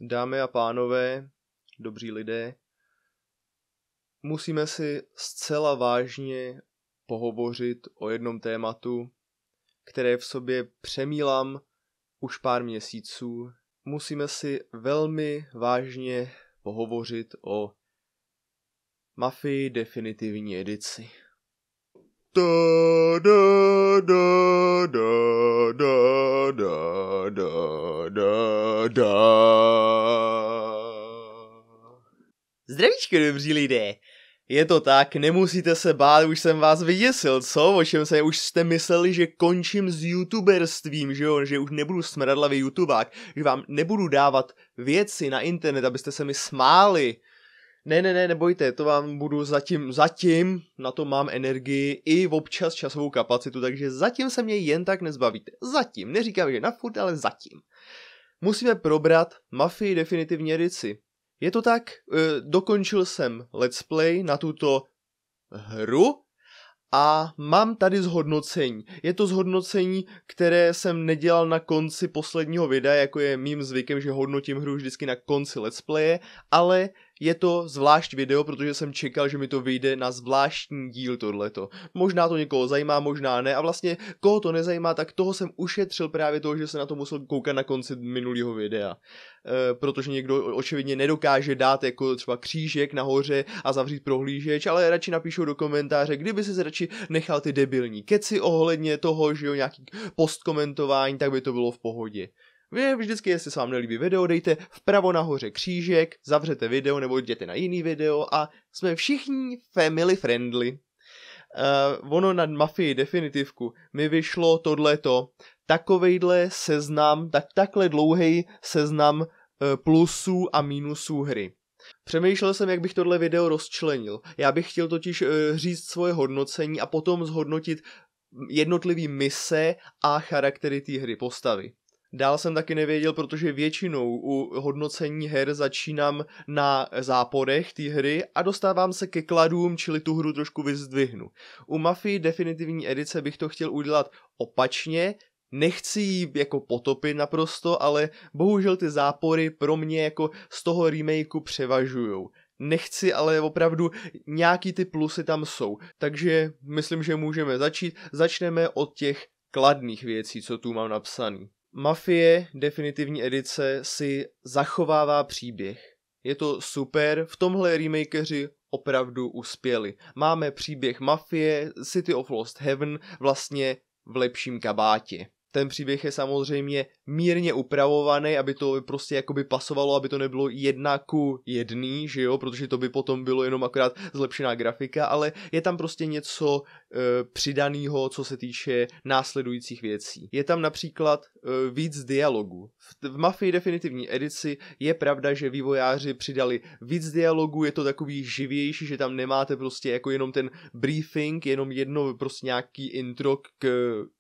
Dámy a pánové, dobří lidé, musíme si zcela vážně pohovořit o jednom tématu, které v sobě přemýlám už pár měsíců. Musíme si velmi vážně pohovořit o Mafii definitivní edici. Zdravíčko, dobří lidé. Je to tak, nemusíte se bát, už jsem vás vyděsil, co? O čem se už jste mysleli, že končím s youtuberstvím, že jo? Že už nebudu smradlavý youtubák, že vám nebudu dávat věci na internet, abyste se mi smáli. Ne, nebojte, to vám budu zatím, na to mám energii i občas časovou kapacitu, takže zatím se mě jen tak nezbavíte. Zatím, neříkám, že na furt, ale zatím. Musíme probrat Mafii definitivní edici. Je to tak, dokončil jsem let's play na tuto hru a mám tady zhodnocení. Je to zhodnocení, které jsem nedělal na konci posledního videa, jako je mým zvykem, že hodnotím hru vždycky na konci let's playe, ale je to zvlášť video, protože jsem čekal, že mi to vyjde na zvláštní díl tohleto. Možná to někoho zajímá, možná ne, a vlastně koho to nezajímá, tak toho jsem ušetřil právě toho, že se na to musel koukat na konci minulého videa. Protože někdo očividně nedokáže dát jako třeba křížek nahoře a zavřít prohlížeč, ale radši napíšou do komentáře, kdyby si radši nechal ty debilní keci ohledně toho, že jo, nějaký postkomentování, tak by to bylo v pohodě. Vy vždycky, jestli se vám nelíbí video, dejte vpravo nahoře křížek, zavřete video nebo jděte na jiný video a jsme všichni family friendly. Ono na Mafii definitivku mi vyšlo tohleto, takovejhle seznam, takhle dlouhý seznam plusů a minusů hry. Přemýšlel jsem, jak bych tohle video rozčlenil. Já bych chtěl totiž říct svoje hodnocení a potom zhodnotit jednotlivý mise a charaktery té hry, postavy. Dál jsem taky nevěděl, protože většinou u hodnocení her začínám na záporech té hry a dostávám se ke kladům, čili tu hru trošku vyzdvihnu. U Mafii definitivní edice bych to chtěl udělat opačně, nechci ji jako potopit naprosto, ale bohužel ty zápory pro mě jako z toho remakeu převažujou. Nechci, ale opravdu nějaký ty plusy tam jsou, takže myslím, že můžeme začít. Začneme od těch kladných věcí, co tu mám napsaný. Mafie definitivní edice si zachovává příběh. Je to super, v tomhle remakeři opravdu uspěli. Máme příběh Mafie, City of Lost Heaven vlastně v lepším kabátě. Ten příběh je samozřejmě mírně upravovaný, aby to prostě jakoby pasovalo, aby to nebylo 1:1, že jo, protože to by potom bylo jenom akorát zlepšená grafika, ale je tam prostě něco přidanýho, co se týče následujících věcí. Je tam například víc dialogů. V Mafii definitivní edici je pravda, že vývojáři přidali víc dialogů, je to takový živější, že tam nemáte prostě jako jenom ten briefing, jenom jedno prostě nějaký intro k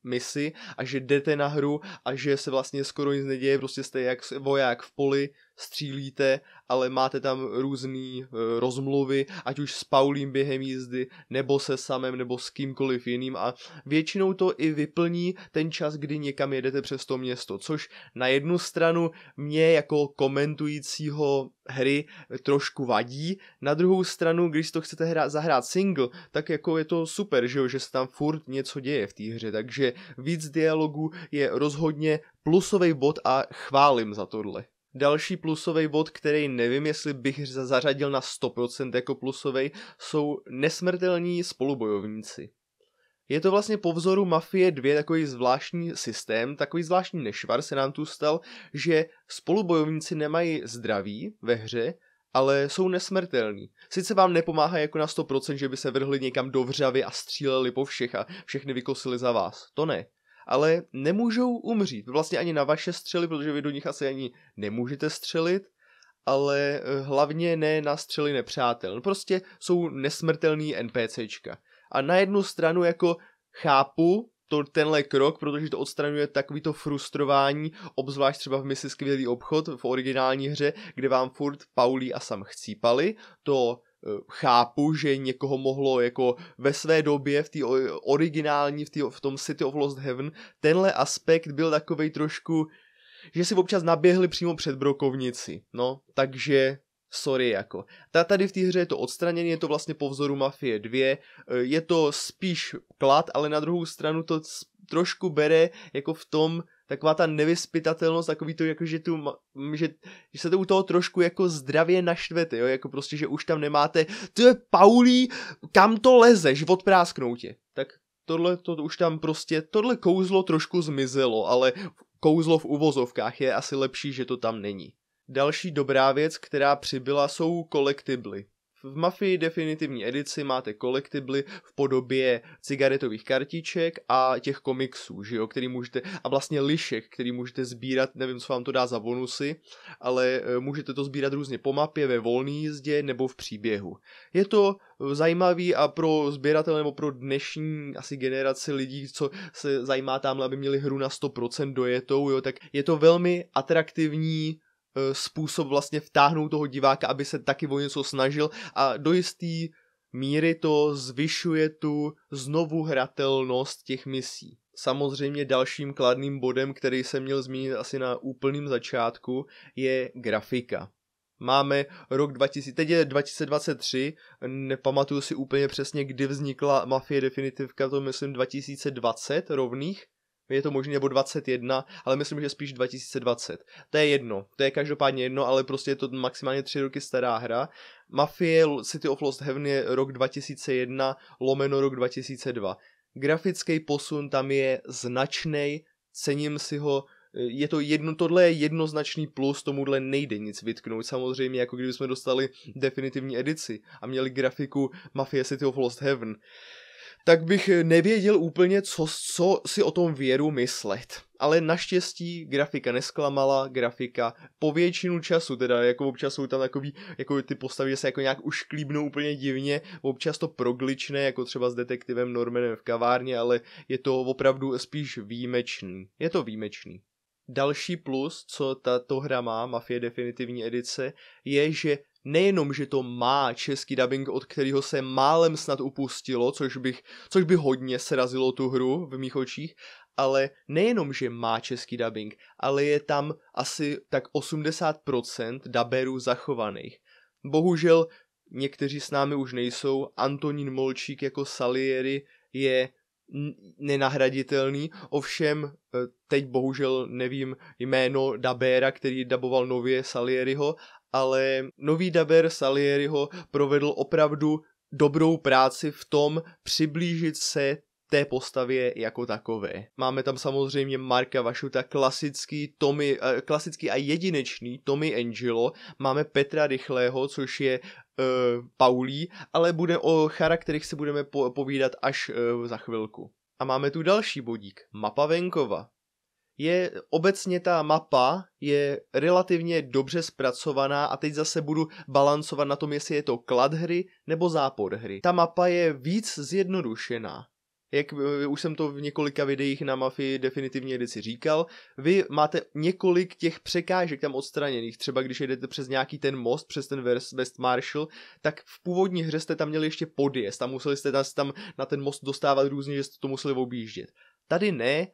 misi a že jdete na hru a že se vlastně skoro nic neděje, prostě jste jak voják v poli, střílíte, ale máte tam různý rozmluvy, ať už s Paulím během jízdy, nebo se samem, nebo s kýmkoliv jiným a většinou to i vyplní ten čas, kdy někam jedete přes to město, což na jednu stranu mě jako komentujícího hry trošku vadí, na druhou stranu, když to chcete zahrát single, tak jako je to super, že se tam furt něco děje v té hře, takže víc dialogů je rozhodně plusový bod a chválím za tohle. Další plusový bod, který nevím, jestli bych zařadil na 100% jako plusový, jsou nesmrtelní spolubojovníci. Je to vlastně po vzoru Mafie 2 takový zvláštní systém, takový zvláštní nešvar se nám tu stal, že spolubojovníci nemají zdraví ve hře, ale jsou nesmrtelní. Sice vám nepomáhá jako na 100%, že by se vrhli někam do vřavy a stříleli po všech a všechny vykosili za vás. To ne. Ale nemůžou umřít. Vlastně ani na vaše střely, protože vy do nich asi ani nemůžete střelit, ale hlavně ne na střely nepřátel. Prostě jsou nesmrtelný NPCčka. A na jednu stranu jako chápu tenhle krok, protože to odstraňuje takovýto frustrování, obzvlášť třeba v misi Skvělý obchod v originální hře, kde vám furt Paulí a Sam chcípali, to chápu, že někoho mohlo jako ve své době v té originální, v tom City of Lost Heaven, tenhle aspekt byl takovej trošku že si občas naběhli přímo před brokovnici, no, takže sorry jako. Tady v té hře je to odstraněné, je to vlastně po vzoru Mafie 2, je to spíš klad, ale na druhou stranu to trošku bere jako v tom, taková ta nevyspytatelnost, takový to jako, že se to u toho trošku jako zdravě naštvete, jo, jako prostě, že už tam nemáte, to je Paulí, kam to lezeš, odprásknou tě. Tak tohle to už tam prostě, tohle kouzlo trošku zmizelo, ale kouzlo v uvozovkách je asi lepší, že to tam není. Další dobrá věc, která přibyla, jsou kolektibly. V Mafii definitivní edici máte kolektibly v podobě cigaretových kartiček a těch komiksů, že jo, který můžete, a vlastně lišek, který můžete sbírat, nevím, co vám to dá za bonusy, ale můžete to sbírat různě po mapě, ve volné jízdě nebo v příběhu. Je to zajímavý a pro sběratele nebo pro dnešní asi generaci lidí, co se zajímá tamhle, aby měli hru na 100% dojetou, jo, tak je to velmi atraktivní způsob vlastně vtáhnout toho diváka, aby se taky o něco snažil a do jistý míry to zvyšuje tu znovu hratelnost těch misí. Samozřejmě dalším kladným bodem, který jsem měl zmínit asi na úplným začátku, je grafika. Máme rok 2000, teď je 2023, nepamatuju si úplně přesně, kdy vznikla Mafie Definitivka, to myslím 2020 rovných, je to možná nebo 21, ale myslím, že spíš 2020. To je jedno, to je každopádně jedno, ale prostě je to maximálně 3 roky stará hra. Mafie City of Lost Heaven je rok 2001 lomeno rok 2002. Grafický posun tam je značnej, cením si ho, tohle je jednoznačný plus, tomuhle nejde nic vytknout. Samozřejmě, jako kdybychom dostali definitivní edici a měli grafiku Mafia City of Lost Heaven, tak bych nevěděl úplně, co si o tom věru myslet. Ale naštěstí grafika nesklamala, grafika po většinu času, teda jako občas jsou tam takový, jako ty postavy, že se jako nějak ušklíbnou úplně divně, občas to proglične, jako třeba s detektivem Normanem v kavárně, ale je to opravdu spíš výjimečný. Je to výjimečný. Další plus, co tato hra má, Mafie definitivní edice, je, že nejenom, že to má český dubbing, od kterého se málem snad upustilo, což by hodně srazilo tu hru v mých očích, ale nejenom, že má český dubbing, ale je tam asi tak 80% dubberů zachovaných. Bohužel někteří s námi už nejsou, Antonín Molčík jako Salieri je nenahraditelný, ovšem teď bohužel nevím jméno dabéra, který daboval nově Salieriho, ale nový daber Salieriho provedl opravdu dobrou práci v tom přiblížit se té postavě jako takové. Máme tam samozřejmě Marka Vašuta, klasický a jedinečný Tommy Angelo, máme Petra Rychlého, což je Paulí, ale bude o charakterech si budeme povídat až za chvilku. A máme tu další bodík, mapa venkova. Obecně ta mapa je relativně dobře zpracovaná a teď zase budu balancovat na tom, jestli je to klad hry nebo zápor hry. Ta mapa je víc zjednodušená. Jak už jsem to v několika videích na Mafii definitivní edici říkal, vy máte několik těch překážek tam odstraněných, třeba když jedete přes nějaký ten most, přes ten West Marshall, tak v původní hře jste tam měli ještě podjezd a museli jste tam na ten most dostávat různě, že jste to museli objíždět. Tady ne,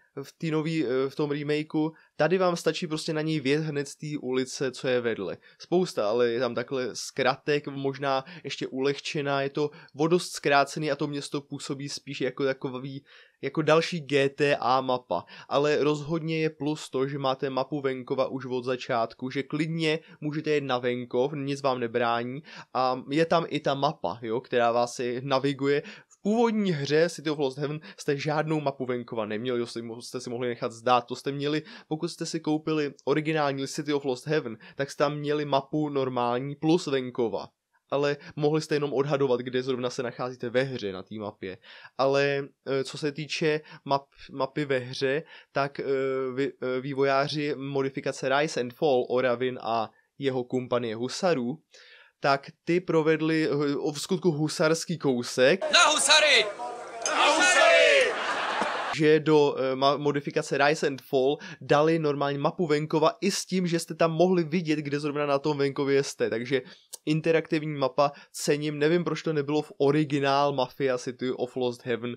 v tom remakeu, tady vám stačí prostě na něj vjet hned z té ulice, co je vedle. Spousta, ale je tam takhle zkratek, možná ještě ulehčená, je to dost zkrácený a to město působí spíš jako takový, jako další GTA mapa, ale rozhodně je plus to, že máte mapu venkova už od začátku, že klidně můžete jet na venkov, nic vám nebrání a je tam i ta mapa, jo, která vás naviguje. V původní hře City of Lost Heaven jste žádnou mapu venkova neměli, jste si mohli nechat zdát, to jste měli, pokud jste si koupili originální City of Lost Heaven, tak jste tam měli mapu normální plus venkova. Ale mohli jste jenom odhadovat, kde zrovna se nacházíte ve hře na té mapě. Ale co se týče mapy ve hře, tak vývojáři modifikace Rise and Fall Oravin a jeho kompanie husarů, tak ty provedli v skutku husarský kousek. Na husary! Na husary! že do modifikace Rise and Fall dali normální mapu venkova i s tím, že jste tam mohli vidět, kde zrovna na tom venkově jste, takže interaktivní mapa cením, nevím, proč to nebylo v originál Mafia City of Lost Heaven,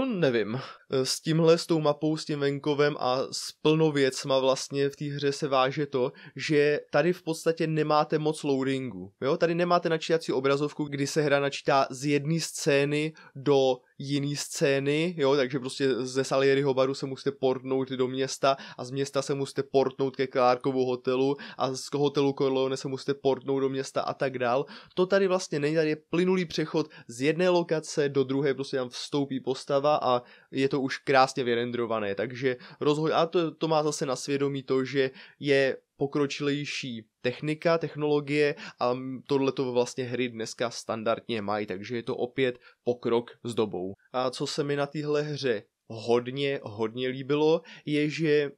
nevím. S tou mapou, s tím venkovem a s plnou věcma vlastně v té hře se váže to, že tady v podstatě nemáte moc loadingu, jo, tady nemáte načítací obrazovku, kdy se hra načítá z jedné scény do jiný scény, jo, takže prostě ze Salieriho baru se musíte portnout do města a z města se musíte portnout ke Clarkovu hotelu a z hotelu Corleone se musíte portnout do města a tak dál. To tady vlastně není, tady je plynulý přechod z jedné lokace do druhé, prostě tam vstoupí postava a je to už krásně vyrendrované, takže a to má zase na svědomí to, že je pokročilejší technologie a tohleto vlastně hry dneska standardně mají, takže je to opět pokrok s dobou. A co se mi na téhle hře hodně líbilo, je, že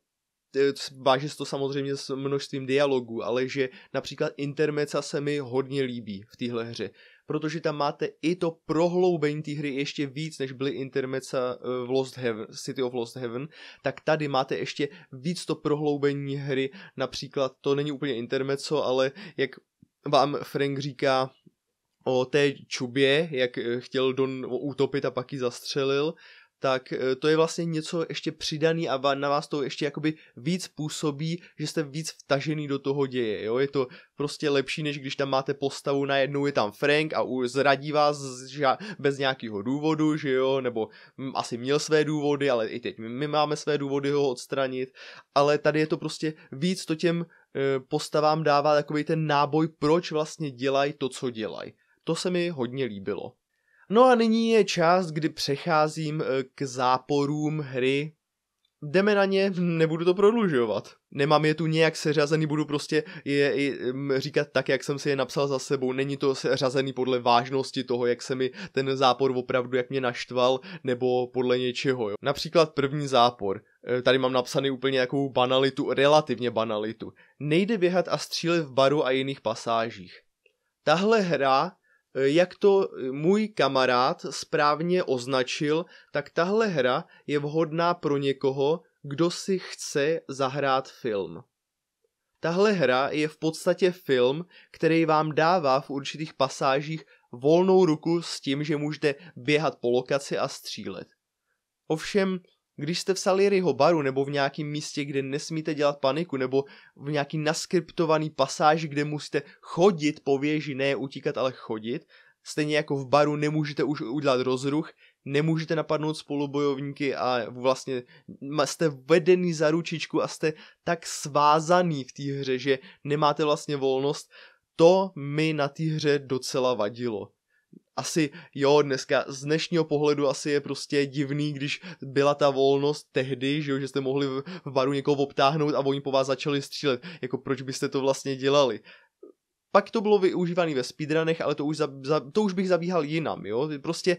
váže se to samozřejmě s množstvím dialogů, ale že například intermeca se mi hodně líbí v téhle hře, protože tam máte i to prohloubení té hry ještě víc, než byly intermeca v City of Lost Heaven, tak tady máte ještě víc to prohloubení hry, například to není úplně intermeco, ale jak vám Frank říká o té čubě, jak chtěl Don utopit a pak ji zastřelil, tak to je vlastně něco ještě přidaný a na vás to ještě jakoby víc působí, že jste víc vtažený do toho děje, jo, je to prostě lepší, než když tam máte postavu, najednou je tam Frank a zradí vás bez nějakého důvodu, že jo, nebo asi měl své důvody, ale i teď my máme své důvody ho odstranit, ale tady je to prostě víc, to těm postavám dává takový ten náboj, proč vlastně dělají to, co dělají. To se mi hodně líbilo. No a nyní je část, kdy přecházím k záporům hry. Jdeme na ně, nebudu to prodlužovat. Nemám je tu nějak seřazený, budu prostě je říkat tak, jak jsem si je napsal za sebou. Není to seřazený podle vážnosti toho, jak se mi ten zápor opravdu, jak mě naštval, nebo podle něčeho. Jo. Například první zápor. Tady mám napsaný úplně nějakou banalitu, relativně banalitu. Nejde běhat a střílet v baru a jiných pasážích. Tahle hra, jak to můj kamarád správně označil, tak tahle hra je vhodná pro někoho, kdo si chce zahrát film. Tahle hra je v podstatě film, který vám dává v určitých pasážích volnou ruku s tím, že můžete běhat po lokaci a střílet. Ovšem, když jste v Salieriho baru nebo v nějakém místě, kde nesmíte dělat paniku, nebo v nějaký naskriptovaný pasáži, kde musíte chodit po věži, ne utíkat, ale chodit, stejně jako v baru nemůžete už udělat rozruch, nemůžete napadnout spolubojovníky a vlastně jste vedený za ručičku a jste tak svázaný v té hře, že nemáte vlastně volnost, to mi na té hře docela vadilo. Asi jo, dneska z dnešního pohledu asi je prostě divný, když byla ta volnost tehdy, že jste mohli v baru někoho obtáhnout a oni po vás začali střílet. Jako proč byste to vlastně dělali? Pak to bylo využívané ve speedrunech, ale to už bych zabíhal jinam, jo? Prostě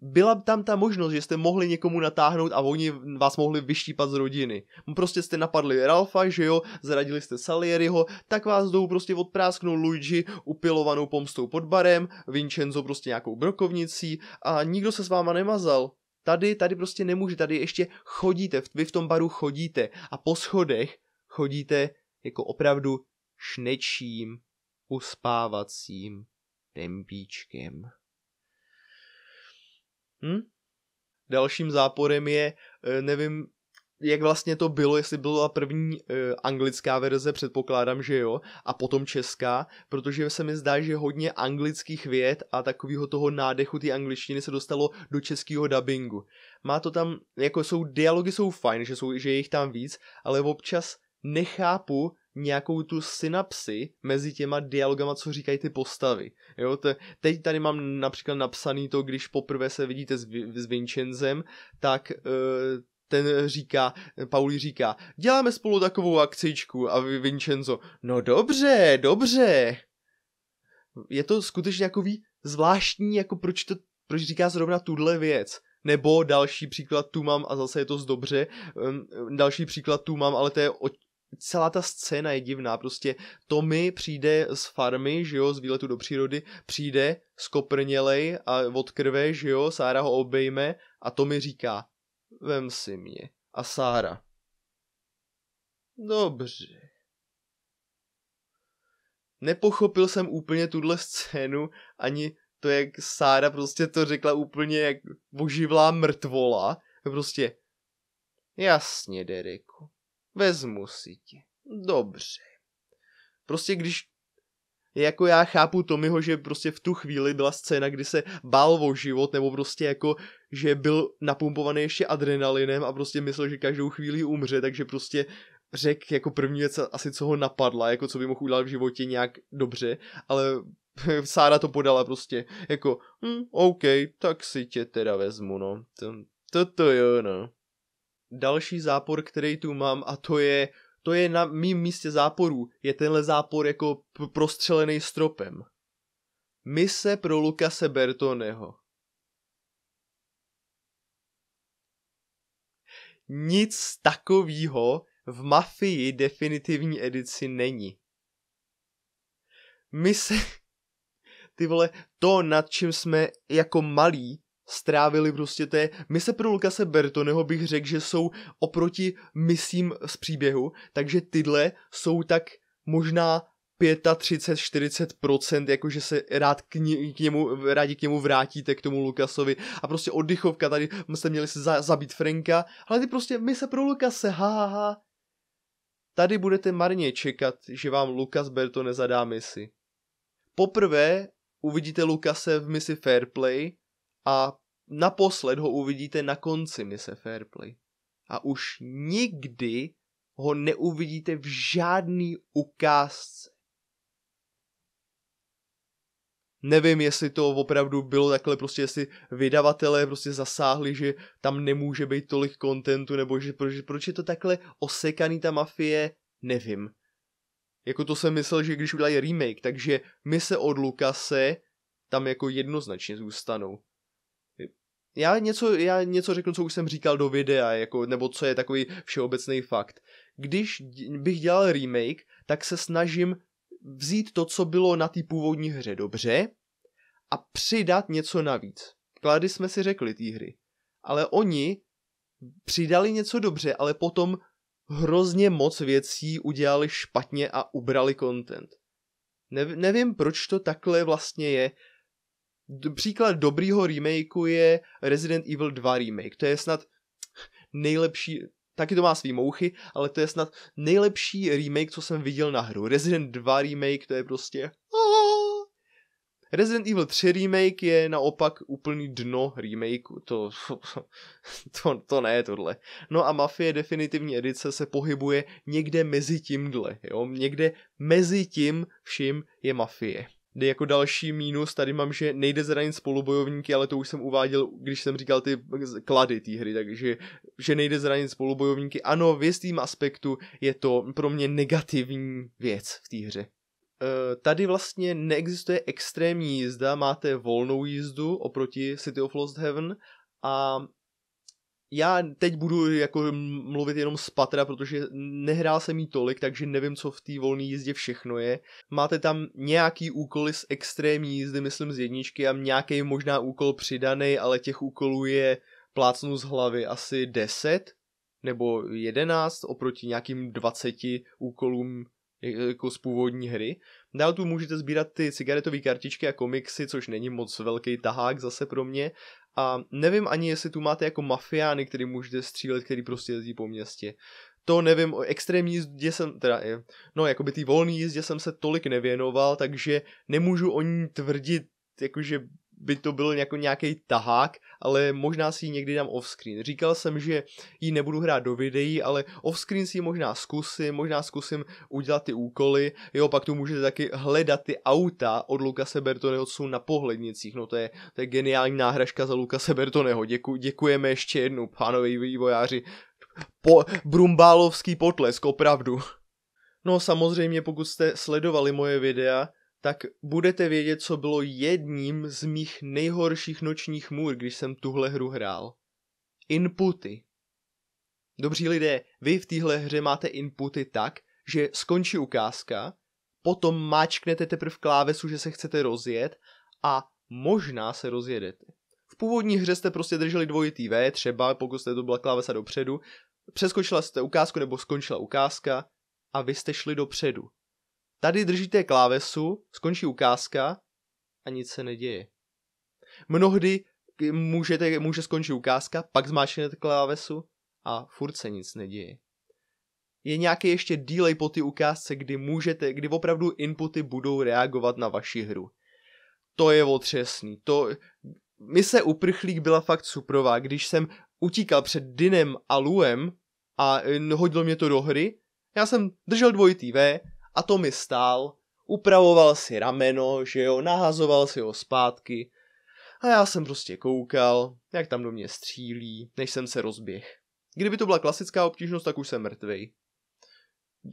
byla tam ta možnost, že jste mohli někomu natáhnout a oni vás mohli vyštípat z rodiny. Prostě jste napadli Ralfa, že jo, zradili jste Salieriho, tak vás jdou prostě odprásknout Luigi upilovanou pomstou pod barem, Vincenzo prostě nějakou brokovnicí a nikdo se s váma nemazal. Tady prostě nemůže, tady ještě chodíte, vy v tom baru chodíte a po schodech chodíte jako opravdu šnečím, uspávacím tempíčkem. Dalším záporem je, nevím, jak vlastně to bylo, jestli byla první anglická verze, předpokládám, že jo, a potom česká, protože se mi zdá, že hodně anglických vět a takového toho nádechu té angličtiny se dostalo do českého dabingu. Má to tam, jako dialogy jsou fajn, že je jich tam víc, ale občas nechápu nějakou tu synapsi mezi těma dialogama, co říkají ty postavy. Jo, teď tady mám například napsaný to, když poprvé se vidíte s Vincenzem, tak ten říká, Pauli říká, děláme spolu takovou akcičku a Vincenzo, no dobře. Je to skutečně takový zvláštní, jako proč říká zrovna tuhle věc. Nebo další příklad tu mám, a zase je to dobře, další příklad tu mám, ale to je celá ta scéna je divná, prostě Tommy přijde z farmy, že jo, z výletu do přírody, přijde skoprnělej a od krve, že jo, Sára ho obejme a Tommy říká, vem si mě. A Sára. Dobře. Nepochopil jsem úplně tuhle scénu, ani to, jak Sára prostě to řekla úplně jak oživlá mrtvola. Prostě, jasně, Dereku, vezmu si tě. Dobře. Prostě když, jako já chápu Tommyho, že prostě v tu chvíli byla scéna, kdy se bál o život, nebo prostě jako, že byl napumpovaný ještě adrenalinem a prostě myslel, že každou chvíli umře, takže prostě řekl jako první věc asi, co ho napadla, jako co by mohl udělat v životě nějak dobře, ale Sára to podala prostě jako, OK, tak si tě teda vezmu, no. To jo, no. Další zápor, který tu mám, a to je na mým místě záporů, je tenhle zápor jako prostřelený stropem. Mise pro Lucase Bertoneho. Nic takového v Mafii definitivní edici není. Mise, ty vole, to, nad čím jsme jako malí strávili prostě mise pro Lucase Bertoneho bych řekl, že jsou oproti misím z příběhu, takže tyhle jsou tak možná 35-40%, jakože se rádi k němu vrátíte, k tomu Lucasovi a prostě oddychovka, tady jste měli se zabít Franka, ale ty prostě mise pro Lucase, ha. Tady budete marně čekat, že vám Lucas Bertone zadá misi. Poprvé uvidíte Lucase v misi Fairplay a naposled ho uvidíte na konci mise Fairplay. A už nikdy ho neuvidíte v žádný ukázce. Nevím, jestli to opravdu bylo takhle, prostě jestli vydavatelé prostě zasáhli, že tam nemůže být tolik kontentu, nebo že proč je to takhle osekaný ta Mafie, nevím. Jako to jsem myslel, že když udělají remake, takže mise od Lucase tam jako jednoznačně zůstanou. Já něco řeknu, co už jsem říkal do videa, jako, nebo co je takový všeobecný fakt. Když bych dělal remake, tak se snažím vzít to, co bylo na té původní hře dobře a přidat něco navíc. Klady jsme si řekli té hry. Ale oni přidali něco dobře, ale potom hrozně moc věcí udělali špatně a ubrali content. Nevím, proč to takhle vlastně je. Příklad dobrýho remakeu je Resident Evil 2 remake. To je snad nejlepší, taky to má svý mouchy, ale to je snad nejlepší remake, co jsem viděl na hru. Resident 2 remake, to je prostě... Resident Evil 3 remake je naopak úplný dno remakeu. To ne, tohle. No a Mafie definitivní edice se pohybuje někde mezi tímhle, jo? Někde mezi tím vším je Mafie. Jako další mínus tady mám, že nejde zranit spolubojovníky, ale to už jsem uváděl, když jsem říkal ty klady té hry, takže že nejde zranit spolubojovníky. Ano, v jistým aspektu je to pro mě negativní věc v té hře. Tady vlastně neexistuje extrémní jízda, máte volnou jízdu oproti City of Lost Heaven a já teď budu jako mluvit jenom z patra, protože nehrál jsem jí tolik, takže nevím, co v té volné jízdě všechno je. Máte tam nějaký úkoly z extrémní jízdy, myslím z jedničky a nějaký možná úkol přidaný, ale těch úkolů je plácnu z hlavy asi 10 nebo 11 oproti nějakým 20 úkolům jako z původní hry. Dál tu můžete sbírat ty cigaretové kartičky a komiksy, což není moc velký tahák zase pro mě. A nevím ani, jestli tu máte jako mafiány, který můžete střílet, který prostě jezdí po městě. To nevím, o extrémní jízdě jsem, jakoby té volné jízdě jsem se tolik nevěnoval, takže nemůžu o ní tvrdit, jakože by to byl jako nějaký tahák, ale možná si ji někdy dám offscreen. Říkal jsem, že ji nebudu hrát do videí, ale offscreen si ji možná zkusím udělat ty úkoly. Jo, pak tu můžete taky hledat ty auta od Lucase Bertoneho, co jsou na pohlednicích. No to je geniální náhražka za Lucase Bertoneho. Děkujeme ještě jednou, pánové vývojáři. Brumbálovský potlesk, opravdu. No samozřejmě, pokud jste sledovali moje videa, tak budete vědět, co bylo jedním z mých nejhorších nočních můr, když jsem tuhle hru hrál. Inputy. Dobří lidé, vy v téhle hře máte inputy tak, že skončí ukázka, potom máčknete teprve klávesu, že se chcete rozjet a možná se rozjedete. V původní hře jste prostě drželi dvojitý V, třeba pokud jste to byla klávesa dopředu, přeskočila jste ukázku nebo skončila ukázka a vy jste šli dopředu. Tady držíte klávesu, skončí ukázka a nic se neděje. Mnohdy může skončit ukázka, pak zmáčknete klávesu a furt se nic neděje. Je nějaký ještě delay po ty ukázce, kdy opravdu inputy budou reagovat na vaši hru. To je otřesný. Mise Uprchlík byla fakt suprová. Když jsem utíkal před Dynem a Luem a hodil mě to do hry, já jsem držel dvojitý V a to mi stál, upravoval si rameno, že jo, nahazoval si ho zpátky a já jsem prostě koukal, jak tam do mě střílí, než jsem se rozběh. Kdyby to byla klasická obtížnost, tak už jsem mrtvej.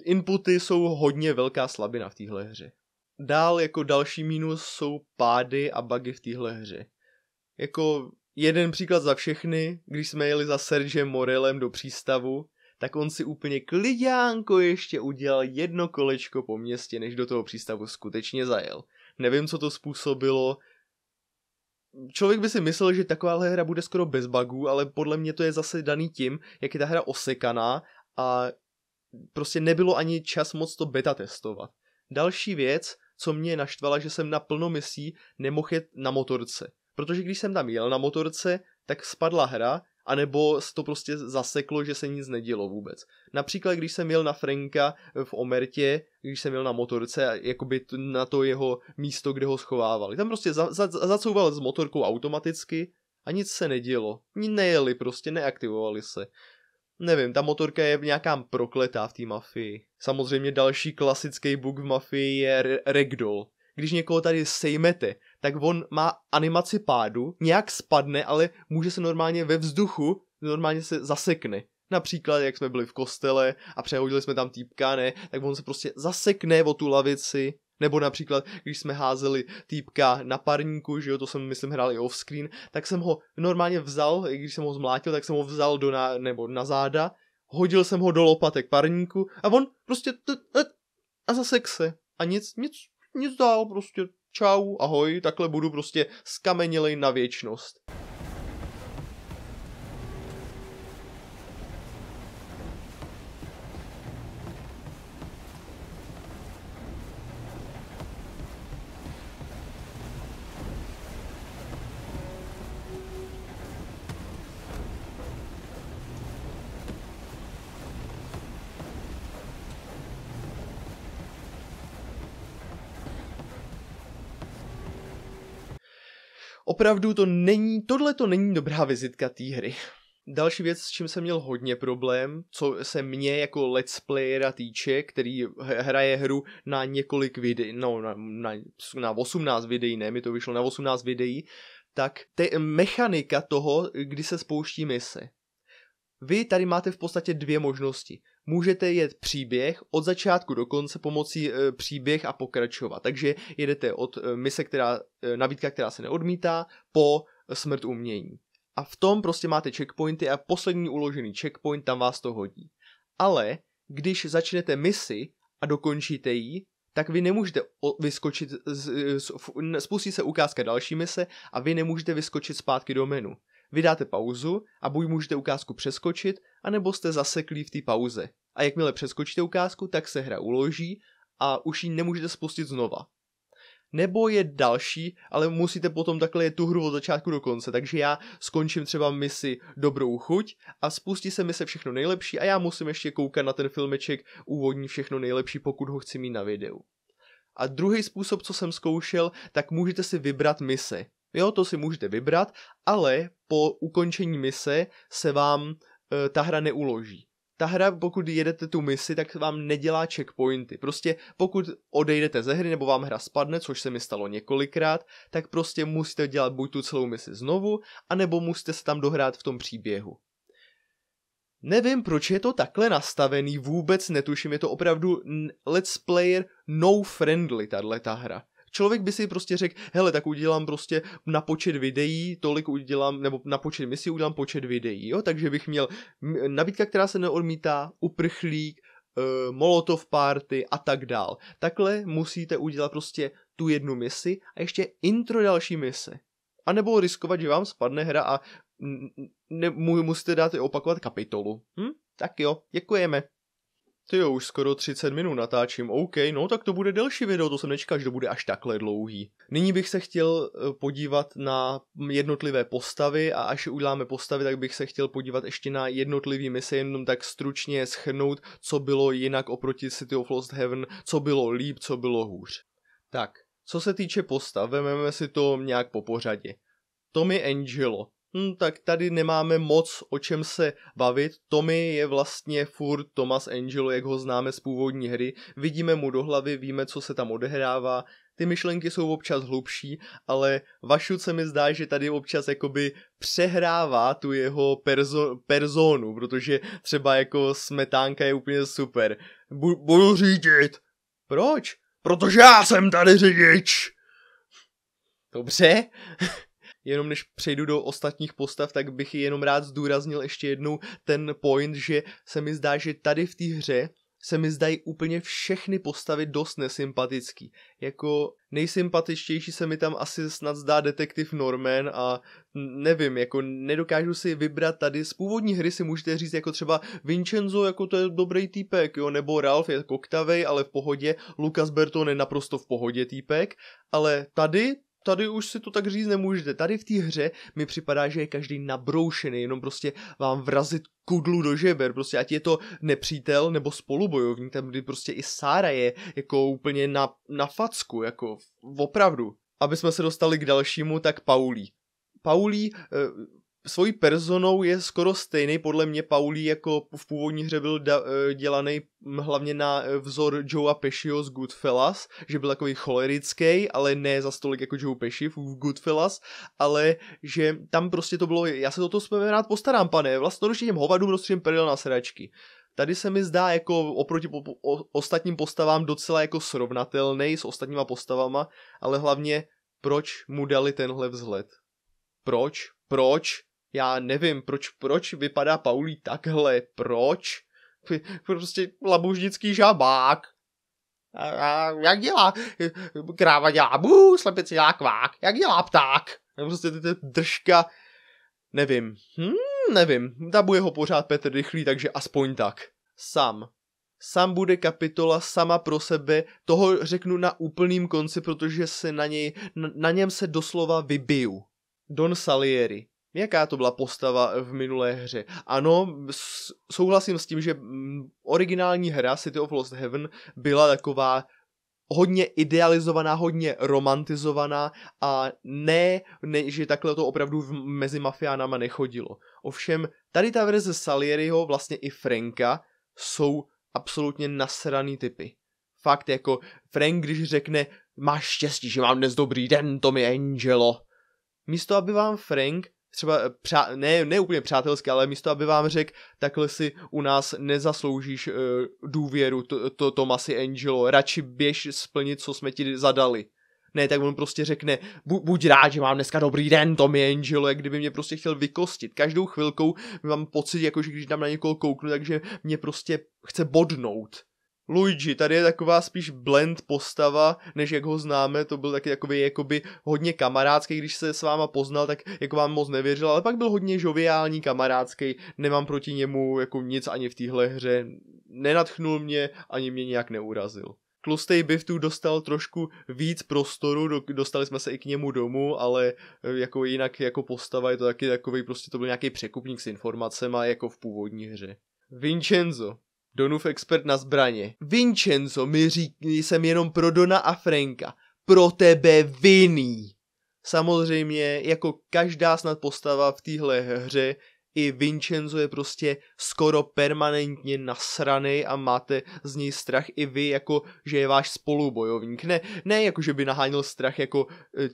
Inputy jsou hodně velká slabina v téhle hře. Dál jako další mínus jsou pády a bugy v téhle hře. Jako jeden příklad za všechny, když jsme jeli za Sergem Morelem do přístavu, tak on si úplně kliďánko ještě udělal jedno kolečko po městě, než do toho přístavu skutečně zajel. Nevím, co to způsobilo. Člověk by si myslel, že takováhle hra bude skoro bez bugů, ale podle mě to je zase daný tím, jak je ta hra osekaná a prostě nebylo ani čas moc to beta testovat. Další věc, co mě naštvala, že jsem na plno misí nemohl jet na motorce. Protože když jsem tam jel na motorce, tak spadla hra, anebo to prostě zaseklo, že se nic nedělo vůbec. Například, když jsem jel na Franka v Omertě, když jsem jel na motorce, jakoby na to jeho místo, kde ho schovávali. Tam prostě zacouval s motorkou automaticky a nic se nedělo. Nejeli prostě, neaktivovali se. Nevím, ta motorka je nějaká prokletá v té Mafii. Samozřejmě další klasický bug v Mafii je ragdoll. Když někoho tady sejmete, tak on má animaci pádu, nějak spadne, ale může se normálně ve vzduchu, normálně se zasekne. Například, jak jsme byli v kostele a přehodili jsme tam týpka, ne, tak on se prostě zasekne o tu lavici. Nebo například, když jsme házeli týpka na parníku, že jo, to jsem myslím hrál i offscreen, tak jsem ho normálně vzal, když jsem ho zmlátil, tak jsem ho vzal na záda, hodil jsem ho do lopatek parníku a on prostě a zasek se. A nic dál, prostě čau, ahoj, takhle budu prostě skamenělej na věčnost. Opravdu tohle to není dobrá vizitka té hry. Další věc, s čím jsem měl hodně problém, co se mě jako let's playera týče, který hraje hru na několik videí, na 18 videí, ne, mi to vyšlo na 18 videí, tak mechanika toho, kdy se spouští mise. Vy tady máte v podstatě dvě možnosti. Můžete jet příběh od začátku do konce pomocí příběh a pokračovat. Takže jedete od mise, nabídka, která se neodmítá, po smrt umění. A v tom prostě máte checkpointy a poslední uložený checkpoint, tam vás to hodí. Ale když začnete misi a dokončíte ji, tak vy nemůžete vyskočit, spustí se ukázka další mise a vy nemůžete vyskočit zpátky do menu. Vy dáte pauzu a buď můžete ukázku přeskočit, anebo jste zaseklí v té pauze. A jakmile přeskočíte ukázku, tak se hra uloží a už ji nemůžete spustit znova. Nebo je další, ale musíte potom takhle jet tu hru od začátku do konce, takže já skončím třeba misi Dobrou chuť a spustí se mise Všechno nejlepší a já musím ještě koukat na ten filmeček úvodní Všechno nejlepší, pokud ho chci mít na videu. A druhý způsob, co jsem zkoušel, tak můžete si vybrat mise. Jo, to si můžete vybrat, ale po ukončení mise se vám ta hra neuloží. Ta hra, pokud jedete tu misi, tak vám nedělá checkpointy. Prostě pokud odejdete ze hry nebo vám hra spadne, což se mi stalo několikrát, tak prostě musíte dělat buď tu celou misi znovu, anebo musíte se tam dohrát v tom příběhu. Nevím, proč je to takhle nastavený, vůbec netuším, je to opravdu let's player no friendly tato hra. Člověk by si prostě řekl, hele, tak udělám prostě na počet videí, tolik udělám, nebo na počet misí udělám počet videí, jo, takže bych měl nabídka, která se neodmítá, uprchlík, Molotov party a tak dál. Takhle musíte udělat prostě tu jednu misi a ještě intro další mise. anebo riskovat, že vám spadne hra a musíte dát i opakovat kapitolu. Tak jo, děkujeme. Tyjo, už skoro 30 minut natáčím, OK, no tak to bude delší video, to jsem nečekal, že to bude až takhle dlouhý. Nyní bych se chtěl podívat na jednotlivé postavy a až uděláme postavy, tak bych se chtěl podívat ještě na jednotlivý mise, jenom tak stručně shrnout, co bylo jinak oproti City of Lost Heaven, co bylo líp, co bylo hůř. Tak, co se týče postav, vezmeme si to nějak po pořadě. Tommy Angelo. Tak tady nemáme moc o čem se bavit. Tommy je vlastně furt Thomas Angelo, jak ho známe z původní hry. Vidíme mu do hlavy, víme, co se tam odehrává. Ty myšlenky jsou občas hlubší, ale Vašud se mi zdá, že tady občas jakoby přehrává tu jeho personu, protože třeba jako Smetánka je úplně super. Budu řídit. Proč? Protože já jsem tady řidič. Dobře. Jenom než přejdu do ostatních postav, tak bych jenom rád zdůraznil ještě jednou ten point, že se mi zdá, že tady v té hře se mi zdají úplně všechny postavy dost nesympatický. Jako nejsympatičtější se mi tam asi snad zdá detektiv Norman a nevím, jako nedokážu si vybrat tady. Z původní hry si můžete říct jako třeba Vincenzo, jako to je dobrý týpek, jo, nebo Ralph je koktavej, ale v pohodě, Lucas Berton je naprosto v pohodě týpek, ale tady už si to tak říct nemůžete. Tady v té hře mi připadá, že je každý nabroušený, jenom prostě vám vrazit kudlu do žeber, prostě ať je to nepřítel nebo spolubojovník, tam kdy prostě i Sára je jako úplně na facku, jako opravdu. Aby jsme se dostali k dalšímu, tak Paulí svojí personou je skoro stejný, podle mě Paulí jako v původní hře byl dělaný hlavně na vzor Joea Pesciho z Goodfellas, že byl takový cholerický, ale ne za stolik jako Joe Pesci v Goodfellas, ale že tam prostě to bylo, já se to rád postarám, pane, vlastnoručně těm hovadům rozstřím prdel na sedačky. Tady se mi zdá jako oproti ostatním postavám docela jako srovnatelný s ostatníma postavama, ale hlavně proč mu dali tenhle vzhled? Proč? Já nevím, proč vypadá Paulí takhle, proč? Prostě labužnický žabák. Jak dělá kráva dělá bů, slepice dělá kvák, jak dělá pták. Prostě ty držka, nevím, dabuje ho pořád Petr Rychlý, takže aspoň tak. Sam bude kapitola sama pro sebe, toho řeknu na úplným konci, protože se na něm se doslova vybiju. Don Salieri. Jaká to byla postava v minulé hře? Ano, souhlasím s tím, že originální hra City of Lost Heaven byla taková hodně idealizovaná, hodně romantizovaná a ne, že takhle to opravdu mezi mafiánama nechodilo. Ovšem, tady ta verze Salieriho, vlastně i Franka, jsou absolutně nasraný typy. Fakt, jako Frank, když řekne, máš štěstí, že mám dnes dobrý den, Tommy Angelo. Místo, aby vám Frank, třeba ne úplně přátelsky, ale místo, aby vám řekl, takhle si u nás nezasloužíš důvěru, Tomasi Angelo, radši běž splnit, co jsme ti zadali. Ne, tak on prostě řekne, buď rád, že mám dneska dobrý den, Tommy Angelo, jak kdyby mě prostě chtěl vykostit. Každou chvilkou mám pocit, jako že když tam na někoho kouknu, takže mě prostě chce bodnout. Luigi, tady je taková spíš blend postava, než jak ho známe, to byl taky takový jakoby hodně kamarádský, když se s váma poznal, tak jako vám moc nevěřil, ale pak byl hodně žoviální, kamarádský, nemám proti němu jako nic ani v téhle hře, nenadchnul mě, ani mě nějak neurazil. Tlustej Biff tu dostal trošku víc prostoru, dostali jsme se i k němu domů, ale jako jinak jako postava je to taky takový, prostě to byl nějaký překupník s informacema jako v původní hře. Vincenzo. Donův expert na zbraně. Vincenzo mi říká, jsem jenom pro Dona a Franka. Pro tebe vinný. Samozřejmě, jako každá snad postava v téhle hře, i Vincenzo je prostě skoro permanentně nasranej a máte z něj strach i vy, jako že je váš spolubojovník. Ne jako že by naháněl strach jako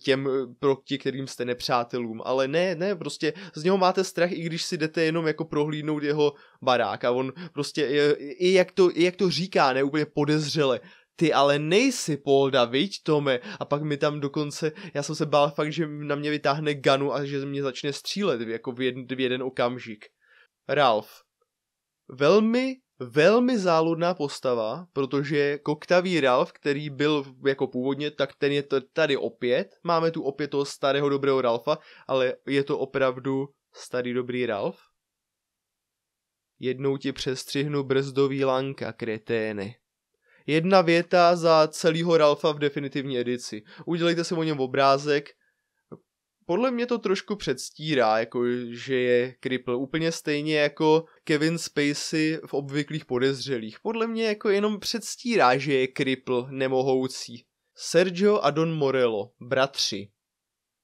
těm proti kterým jste nepřátelům, ale ne, prostě z něho máte strach, i když si jdete jenom jako prohlídnout jeho barák a on prostě i jak to říká, ne úplně podezřele. Ty ale nejsi Polda, viď, Tome? A pak mi tam dokonce, já jsem se bál fakt, že na mě vytáhne ganu a že mě začne střílet jako v jeden okamžik. Ralph. velmi záludná postava, protože koktavý Ralph, který byl jako původně, tak ten je tady opět. Máme tu opět toho starého dobrého Ralpha, ale je to opravdu starý dobrý Ralph? Jednou ti přestřihnu brzdový lanka, kretény. Jedna věta za celýho Ralpha v definitivní edici. Udělejte si o něm obrázek. Podle mě to trošku předstírá, jako že je cripple. Úplně stejně jako Kevin Spacey v Obvyklých podezřelých. Podle mě jako jenom předstírá, že je cripple nemohoucí. Sergio a Don Morello, bratři,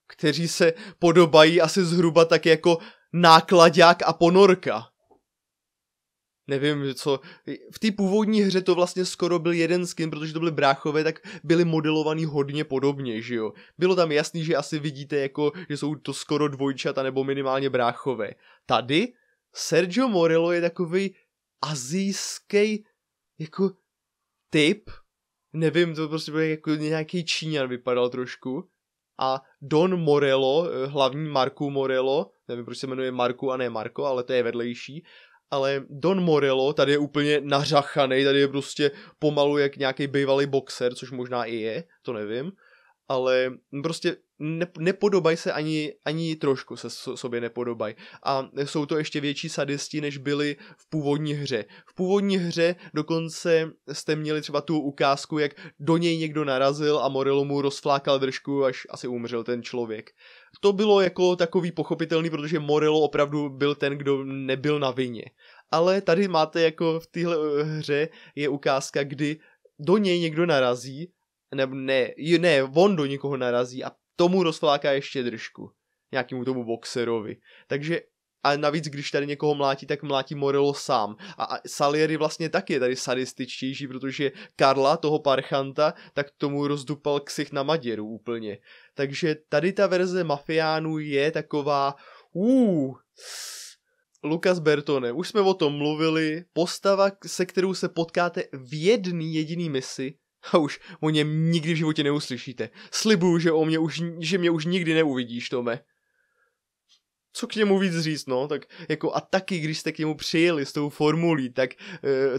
kteří se podobají asi zhruba tak jako nákladák a ponorka. Nevím, co... V té původní hře to vlastně skoro byl jeden skin, protože to byly bráchové, tak byli modelovaný hodně podobně, že jo. Bylo tam jasný, že asi vidíte, jako, že jsou to skoro dvojčata nebo minimálně bráchové. Tady Sergio Morello je takovej asijský jako typ. Nevím, to prostě byl jako nějaký Číňan vypadal trošku. A Don Morello, hlavní Marco Morello, nevím, proč se jmenuje Marco a ne Marco, ale to je vedlejší. Ale Don Morello tady je úplně nařachanej, tady je prostě pomalu jak nějaký bývalý boxer, což možná i je, to nevím. Ale prostě nepodobaj se ani trošku se sobě nepodobaj. A jsou to ještě větší sadisti, než byli v původní hře. V původní hře dokonce jste měli třeba tu ukázku, jak do něj někdo narazil a Morello mu rozflákal držku, až asi umřel ten člověk. To bylo jako takový pochopitelný, protože Morello opravdu byl ten, kdo nebyl na vině. Ale tady máte jako v téhle hře je ukázka, kdy do něj někdo narazí, ne, on do někoho narazí a tomu rozfláká ještě držku. Nějakému tomu boxerovi. Takže a navíc, když tady někoho mlátí, tak mlátí Morello sám. A Salieri vlastně taky je tady sadističtější, protože Karla, toho parchanta, tak tomu rozdupal ksich na Maděru úplně. Takže tady ta verze mafiánů je taková... Lucas Bertone, už jsme o tom mluvili, postava, se kterou se potkáte v jedný jediný misi, a už o něm nikdy v životě neuslyšíte. Slibuju, že mě už nikdy neuvidíš, Tome. Co k němu víc říct, no, tak jako a taky, když jste k němu přijeli s tou formulí, tak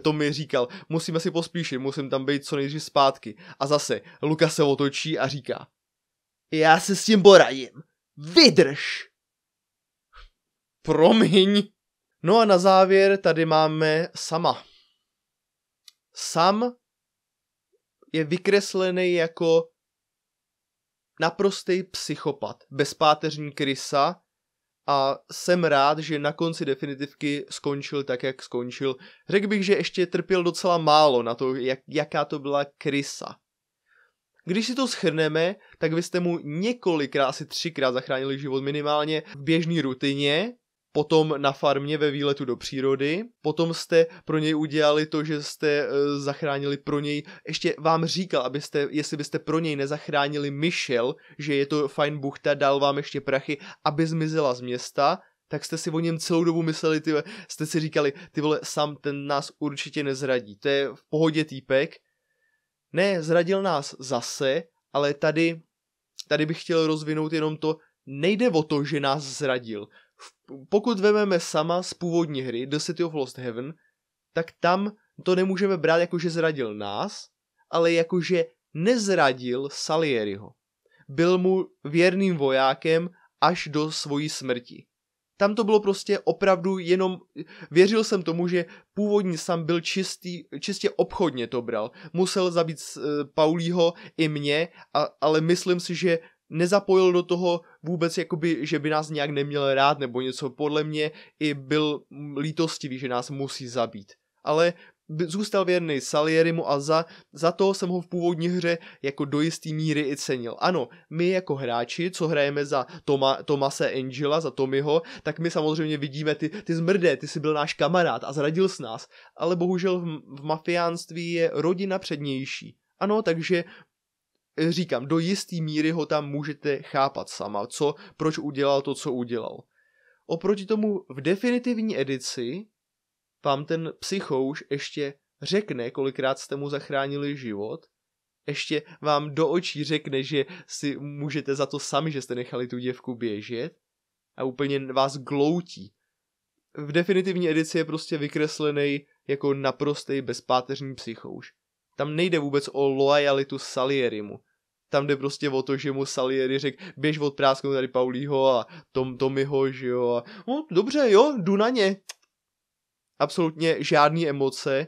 to mi říkal, musíme si pospíšit, musím tam být co nejdřív zpátky. A zase, Luka se otočí a říká, já se s tím poradím, vydrž! Promiň. No a na závěr tady máme Sama. Sam je vykreslený jako naprostý psychopat, bezpáteřní krysa a jsem rád, že na konci definitivky skončil tak, jak skončil. Řekl bych, že ještě trpěl docela málo na to, jaká to byla krysa. Když si to shrneme, tak vy jste mu několikrát, asi 3krát zachránili život minimálně v běžné rutině, potom na farmě ve výletu do přírody, potom jste pro něj udělali to, že jste zachránili pro něj, ještě vám říkal, jestli byste pro něj nezachránili Michelle, že je to fajn buchta, dal vám ještě prachy, aby zmizela z města, tak jste si o něm celou dobu mysleli, jste si říkali, ty vole, Sam, ten nás určitě nezradí, to je v pohodě týpek. Ne, zradil nás zase, ale tady bych chtěl rozvinout jenom to, nejde o to, že nás zradil. Pokud vezmeme Sama z původní hry The City of Lost Heaven, tak tam to nemůžeme brát jako, že zradil nás, ale jako, že nezradil Salieriho. Byl mu věrným vojákem až do svojí smrti. Tam to bylo prostě opravdu jenom, věřil jsem tomu, že původní Sam byl čistě obchodně to bral. Musel zabít Paulího i mě, ale myslím si, že nezapojil do toho vůbec, jakoby, že by nás nějak neměl rád nebo něco. Podle mě i byl lítostivý, že nás musí zabít. Ale zůstal věrný Salierimu a za to jsem ho v původní hře jako do jistý míry i cenil. Ano, my jako hráči, co hrajeme za Tomase Angela, za Tommyho, tak my samozřejmě vidíme ty zmrdé, ty jsi byl náš kamarád a zradil s nás. Ale bohužel v mafiánství je rodina přednější. Ano, takže říkám, do jistý míry ho tam můžete chápat sama, proč udělal to, co udělal. Oproti tomu v definitivní edici vám ten psychouš ještě řekne, kolikrát jste mu zachránili život, ještě vám do očí řekne, že si můžete za to sami, že jste nechali tu děvku běžet a úplně vás gloutí. v definitivní edici je prostě vykreslený jako naprostý bezpáteřní psychouš. Tam nejde vůbec o loajalitu Salierimu. Tam jde prostě o to, že mu Salieri řekl, běž odprásknout tady Paulího a Tommyho, že jo, a no, dobře, jo, jdu na ně. Absolutně žádný emoce.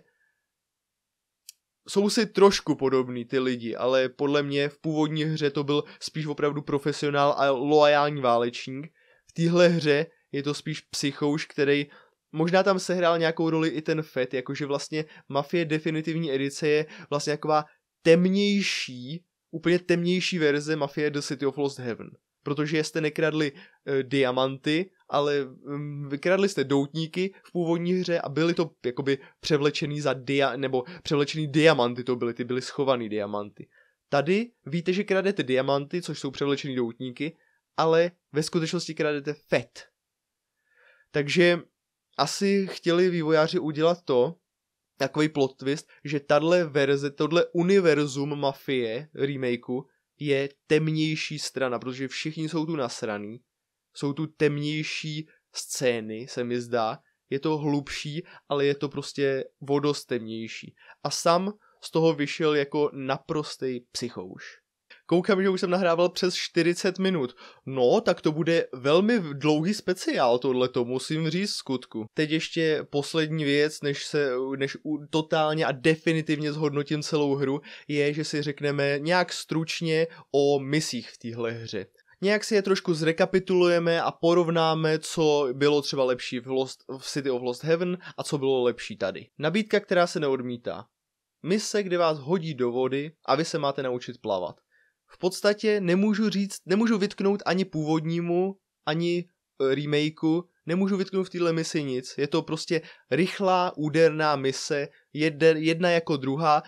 Jsou si trošku podobný ty lidi, ale podle mě v původní hře to byl spíš opravdu profesionál a loajální válečník. V téhle hře je to spíš psychouš, který možná tam sehrál nějakou roli i ten Fett, jakože vlastně Mafie definitivní edice je vlastně taková temnější, úplně temnější verze Mafie The City of Lost Heaven. Protože jste nekradli diamanty, ale vykradli jste doutníky v původní hře a byly to jakoby převlečený nebo převlečený diamanty to byly schovaný diamanty. Tady víte, že kradete diamanty, což jsou převlečený doutníky, ale ve skutečnosti kradete Fett. Takže asi chtěli vývojáři udělat takový plot twist, že tahle verze, tohle univerzum Mafie remakeu je temnější strana, protože všichni jsou tu nasraný, jsou tu temnější scény, se mi zdá, je to hlubší, ale je to prostě vodost temnější. A sám z toho vyšel jako naprostý psychouš. Koukám, že už jsem nahrával přes 40 minut. No, tak to bude velmi dlouhý speciál tohleto, musím říct skutku. Teď ještě poslední věc, než totálně a definitivně zhodnotím celou hru, je, že si řekneme nějak stručně o misích v téhle hře. Nějak si je trošku zrekapitulujeme a porovnáme, co bylo třeba lepší v City of Lost Heaven a co bylo lepší tady. Nabídka, která se neodmítá. Mise, kde vás hodí do vody a vy se máte naučit plavat. V podstatě nemůžu vytknout ani původnímu, ani remakeu, nemůžu vytknout v téhle misi nic. Je to prostě rychlá, úderná mise, jedna jako druhá.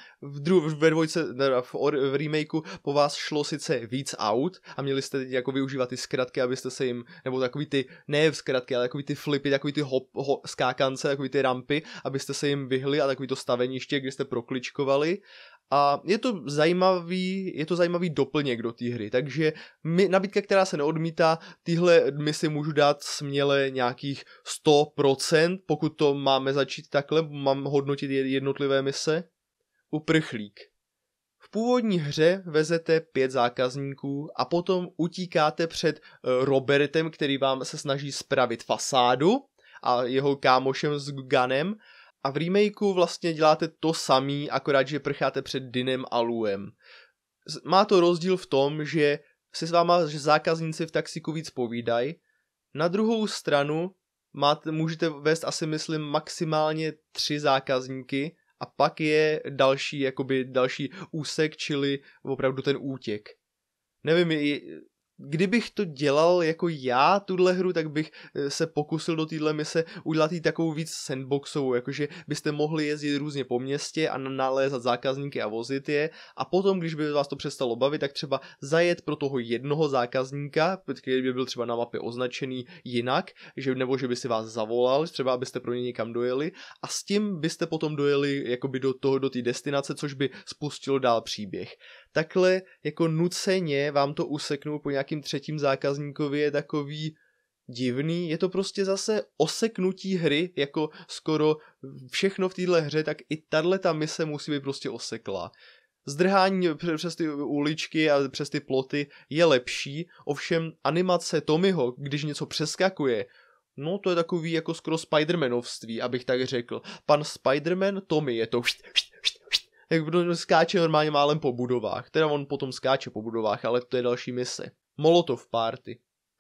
Ve dvojce, v remakeu po vás šlo sice víc aut a měli jste teď jako využívat ty zkratky, abyste se jim, nebo takový ty, ne zkratky, ale takový ty flipy, takový ty skákance, takový ty rampy, abyste se jim vyhli a takový to staveniště, kde jste prokličkovali. A je to zajímavý doplněk do té hry, takže nabídka, která se neodmítá, tyhle misi můžu dát směle nějakých 100%, pokud to máme začít takhle, mám hodnotit jednotlivé mise. Uprchlík. V původní hře vezete 5 zákazníků a potom utíkáte před Robertem, který vám se snaží spravit fasádu a jeho kámošem s Gunem. A v remakeu vlastně děláte to samý, akorát, že prcháte před Dinem a Luem. Má to rozdíl v tom, že si s váma zákazníci v taxiku víc povídají. Na druhou stranu můžete vést asi myslím maximálně 3 zákazníky a pak je další úsek, čili opravdu ten útěk. Nevím, kdybych to dělal jako já, tuhle hru, tak bych se pokusil do téhle mise udělat jí takovou víc sandboxovou, jakože byste mohli jezdit různě po městě a nalézat zákazníky a vozit je a potom, když by vás to přestalo bavit, tak třeba zajet pro toho jednoho zákazníka, který by byl třeba na mapě označený jinak, nebo že by si vás zavolal, třeba abyste pro ně někam dojeli a s tím byste potom dojeli jakoby do té destinace, což by spustilo dál příběh. Takhle jako nuceně vám to useknou po nějakým třetím zákazníkovi je takový divný, je to prostě zase oseknutí hry, jako skoro všechno v téhle hře, tak i tato mise musí být prostě oseklá. Zdrhání přes ty uličky a přes ty ploty je lepší, ovšem animace Tommyho, když něco přeskakuje, no to je takový jako skoro Spider-Manovství, abych tak řekl. Pan Spider-Man, Tommy je to jak skáče normálně málem po budovách. Teda on potom skáče po budovách, ale to je další mise. Molotov party.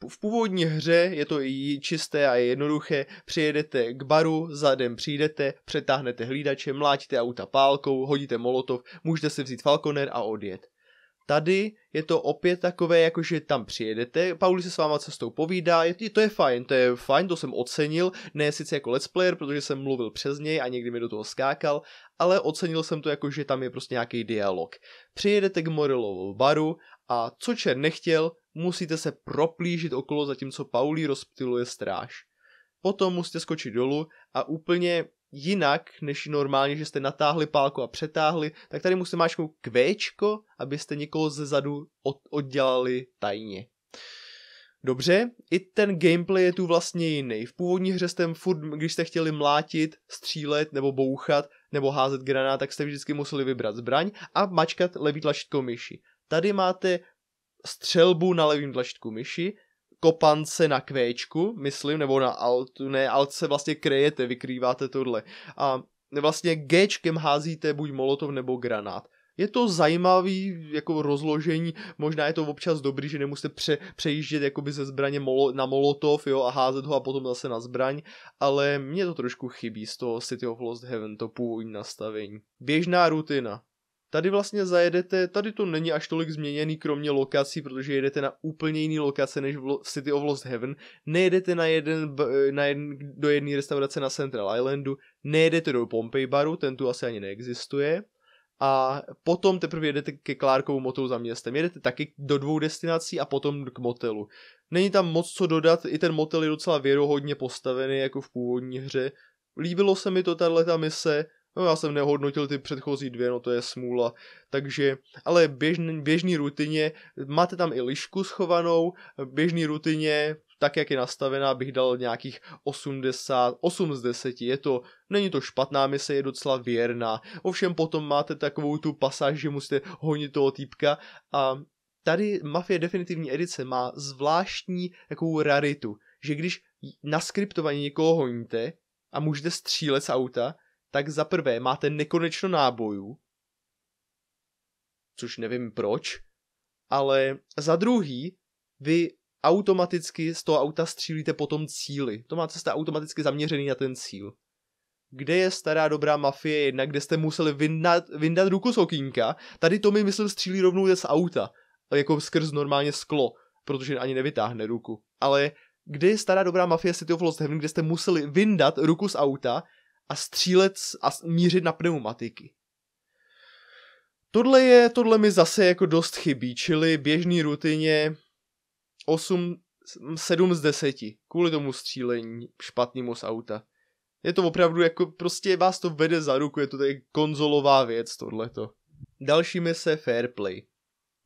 V původní hře je to i čisté a jednoduché. Přijedete k baru, zadem přijdete, přetáhnete hlídače, mlátíte auta pálkou, hodíte molotov, můžete si vzít Falconer a odjet. Tady je to opět takové, jakože tam přijedete, Pauli se s váma cestou povídá, to je fajn, to jsem ocenil, ne sice jako let's player, protože jsem mluvil přes něj a někdy mi do toho skákal, ale ocenil jsem to jako, že tam je prostě nějaký dialog. Přijedete k Morellovu baru a co čer nechtěl, musíte se proplížit okolo, zatímco Pauli rozptyluje stráž. Potom musíte skočit dolů a úplně jinak, než normálně, že jste natáhli pálku a přetáhli, tak tady musíte máčknout kvéčko, abyste někoho zezadu oddělali tajně. Dobře, i ten gameplay je tu vlastně jiný. V původní hře jste furt, když jste chtěli mlátit, střílet nebo bouchat nebo házet granát, tak jste vždycky museli vybrat zbraň a mačkat levý tlačítko myši. Tady máte střelbu na levým tlačítku myši, kopance na kvéčku, myslím, nebo na altu, ne, alt se vlastně krejete, vykrýváte tohle. A vlastně Gčkem házíte buď molotov nebo granát. Je to zajímavý jako rozložení, možná je to občas dobrý, že nemusíte přejíždět jakoby ze zbraně na molotov, jo, a házet ho a potom zase na zbraň, ale mně to trošku chybí z toho City of Lost Heaven, to původní nastavení. Běžná rutina. Tady vlastně zajedete, tady to není až tolik změněný kromě lokací, protože jedete na úplně jiný lokace než v City of Lost Heaven, nejedete do jedné restaurace na Central Islandu, nejedete do Pompey baru, ten tu asi ani neexistuje, a potom teprve jedete ke Clarkovu motelu za městem. Jedete taky do 2 destinací a potom k motelu. Není tam moc co dodat, i ten motel je docela věrohodně postavený jako v původní hře. Líbilo se mi to tato mise, no já jsem nehodnotil ty předchozí 2, no to je smůla. Takže, ale běžný rutině, máte tam i lišku schovanou, běžný rutině, tak jak je nastavená, bych dal nějakých 88 z 10, není to špatná mise, je docela věrná. Ovšem potom máte takovou tu pasáž, že musíte honit toho týpka a tady Mafie definitivní edice má zvláštní takovou raritu, že když naskriptovaně někoho honíte a můžete střílet z auta, tak za prvé máte nekonečno nábojů, což nevím proč, ale za druhý vy automaticky z toho auta střílíte po tom cíli. To máte automaticky zaměřený na ten cíl. Kde je stará dobrá Mafie 1, kde jste museli vyndat ruku z okýnka, tady to mi myslím střílí rovnou z auta, jako skrz normálně sklo, protože ani nevytáhne ruku. Ale kde je stará dobrá Mafie City of Lost Heaven, kde jste museli vyndat ruku z auta a střílet a mířit na pneumatiky. Tohle mi zase jako dost chybí, čili běžný rutině 7 z 10, kvůli tomu střílení špatnému z auta. Je to opravdu jako prostě vás to vede za ruku, je to tady konzolová věc tohleto. Další mise Fair Play.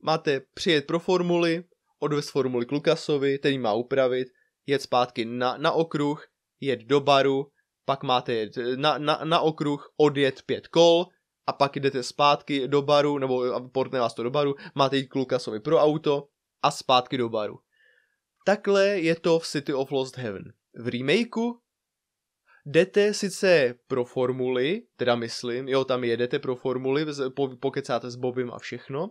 Máte přijet pro formuli, odvést formuli k Lukasovi, ten má upravit, jet zpátky na okruh, jet do baru, pak máte jet na okruh, odjet 5 kol a pak jdete zpátky do baru, nebo portne vás to do baru, máte jít k Lukasovi pro auto a zpátky do baru. Takhle je to v City of Lost Heaven. V remakeu jdete sice pro formuli, teda myslím, jo, tam jedete pro formuli, pokecáte s Bobem a všechno,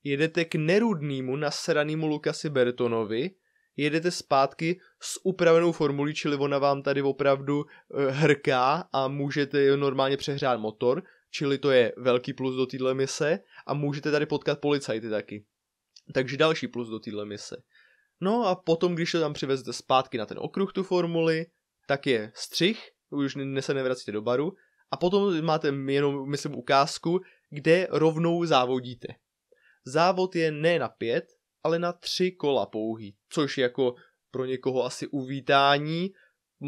jedete k nerudnému nasranému Lukasi Bertonovi, jedete zpátky s upravenou formulí, čili ona vám tady opravdu hrká a můžete normálně přehrát motor, čili to je velký plus do téhle mise a můžete tady potkat policajty taky. Takže další plus do téhle mise. No a potom, když to tam přivezete zpátky na ten okruh tu formuli, tak je střih, už se nevracíte do baru a potom máte jenom, myslím, ukázku, kde rovnou závodíte. Závod je ne na 5, ale na 3 kola pouhý, což jako pro někoho asi uvítání,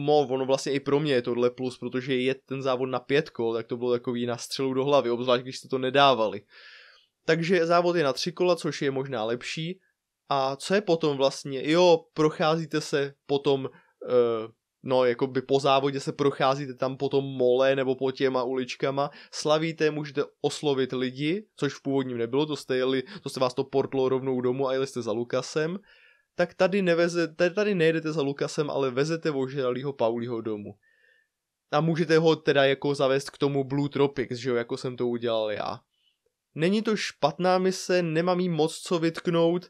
ono vlastně i pro mě je tohle plus, protože je ten závod na 5 kol, tak to bylo takový na střelu do hlavy, obzvlášť když jste to nedávali. Takže závod je na 3 kola, což je možná lepší. A co je potom vlastně? Jo, procházíte se potom, jakoby po závodě se procházíte tam potom mole nebo po těma uličkama, slavíte, můžete oslovit lidi, což v původním nebylo, to se vás to portlo rovnou domů a jeli jste za Lukasem, tak tady nejedete za Lukasem, ale vezete ožralýho Paulího domů. A můžete ho teda jako zavést k tomu Blue Tropics, že jo, jako jsem to udělal já. Není to špatná mise, nemám jí moc co vytknout,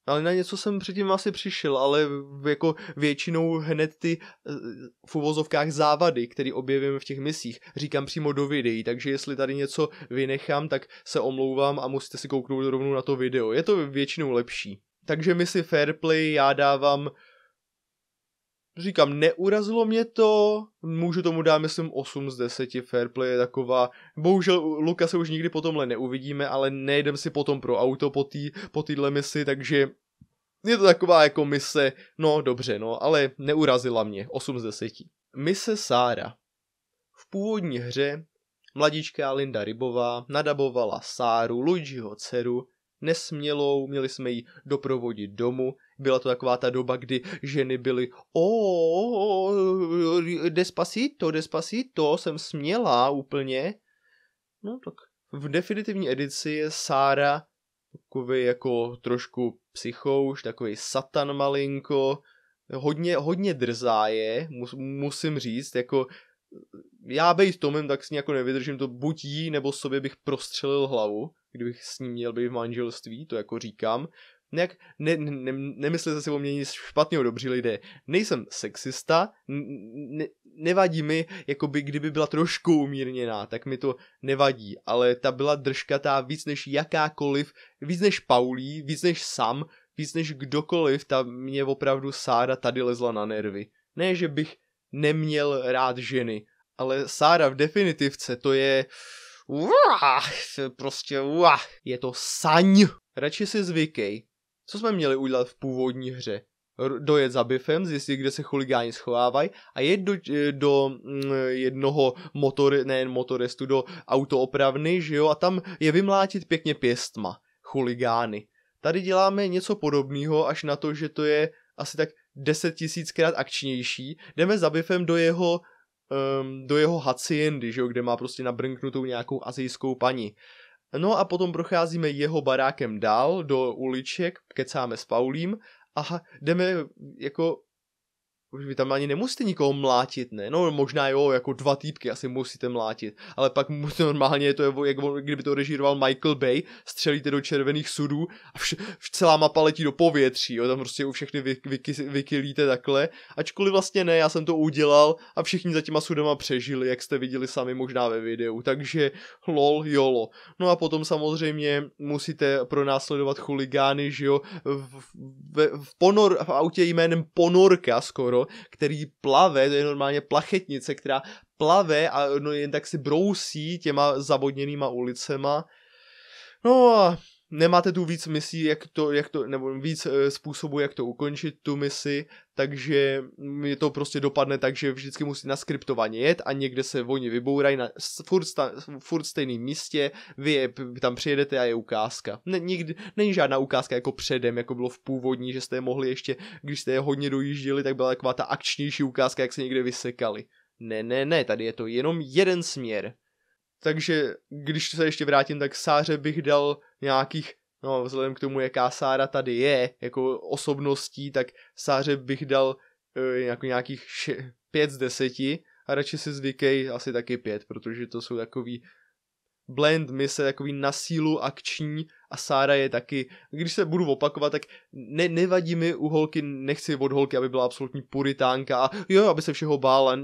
ale na něco jsem předtím asi přišel, ale jako většinou hned ty v uvozovkách závady, které objevím v těch misích, říkám přímo do videí, takže jestli tady něco vynechám, tak se omlouvám a musíte si kouknout rovnou na to video. Je to většinou lepší. Takže misi Fair Play já dávám, říkám, neurazilo mě to, můžu tomu dát, myslím, 8 z 10, Fair Play je taková, bohužel Luka se už nikdy po tomhle neuvidíme, ale nejdem si potom pro auto po téhle misi, takže je to taková jako mise, no dobře, no, ale neurazila mě, 8 z 10. Mise Sára. V původní hře mladíčká Linda Rybová nadabovala Sáru, Luigiho dceru, nesmělou, měli jsme ji doprovodit domů. Byla to taková ta doba, kdy ženy byly despacito, jsem smělá úplně. No tak v definitivní edici je Sára takový jako trošku psychouš, takový satan malinko, hodně drzá je, musím říct, jako já bejt Tomem, tak s ní jako nevydržím, to buď jí, nebo sobě bych prostřelil hlavu, kdybych s ní měl být v manželství, to jako říkám. Nemyslete si o mě nic špatného, dobří lidé. Nejsem sexista, nevadí mi, jakoby kdyby byla trošku umírněná, tak mi to nevadí, ale ta byla držkatá víc než jakákoliv, víc než Paulí, víc než Sam, víc než kdokoliv, ta mě opravdu Sára tady lezla na nervy. Ne, že bych neměl rád ženy, ale Sára v definitivce to je... prostě je to saň. Radši si zvykej. Co jsme měli udělat v původní hře? Dojet za Biffem, zjistit, kde se chuligáni schovávají a jet do jednoho motorestu, do autoopravny, že jo, a tam je vymlátit pěkně pěstma, chuligány. Tady děláme něco podobného, až na to, že to je asi tak 10 000krát akčnější. Jdeme za Biffem do jeho haciendy, že jo, kde má prostě nabrnknutou nějakou asijskou paní. No a potom procházíme jeho barákem dál do uliček, kecáme s Paulím a jdeme jako... Už vy tam ani nemusíte nikoho mlátit, ne? No možná jo, jako 2 týpky asi musíte mlátit, ale pak normálně je to, jak kdyby to režíroval Michael Bay, střelíte do červených sudů a celá mapa letí do povětří, jo? Tam prostě všechny vykylíte takhle, ačkoliv vlastně ne, já jsem to udělal a všichni za těma sudama přežili, jak jste viděli sami možná ve videu, takže lol, jolo. No a potom samozřejmě musíte pronásledovat chuligány, že jo, v autě jménem Ponorka skoro, který plave, to je normálně plachetnice, která plave a no jen tak si brousí těma zavodněnýma ulicema. No a nemáte tu víc misí, nebo víc způsobů, jak to ukončit, tu misi, takže je to prostě dopadne tak, že vždycky musí naskriptovaně jet a někde se oni vybourají na furt stejným místě, vy tam přijedete a je ukázka. Není žádná ukázka jako předem, jako bylo v původní, že jste je mohli ještě, když jste je hodně dojížděli, tak byla taková ta akčnější ukázka, jak se někde vysekali. Ne, tady je to jenom jeden směr. Takže když se ještě vrátím, tak Sáře bych dal nějakých, no vzhledem k tomu, jaká Sára tady je, jako osobností, tak Sáře bych dal nějakých 5 z 10 a radši si zvykej asi taky 5, protože to jsou takový blend mise, takový na sílu akční a Sára je taky, když se budu opakovat, tak nevadí mi u holky, nechci od holky, aby byla absolutní puritánka a jo, aby se všeho bála,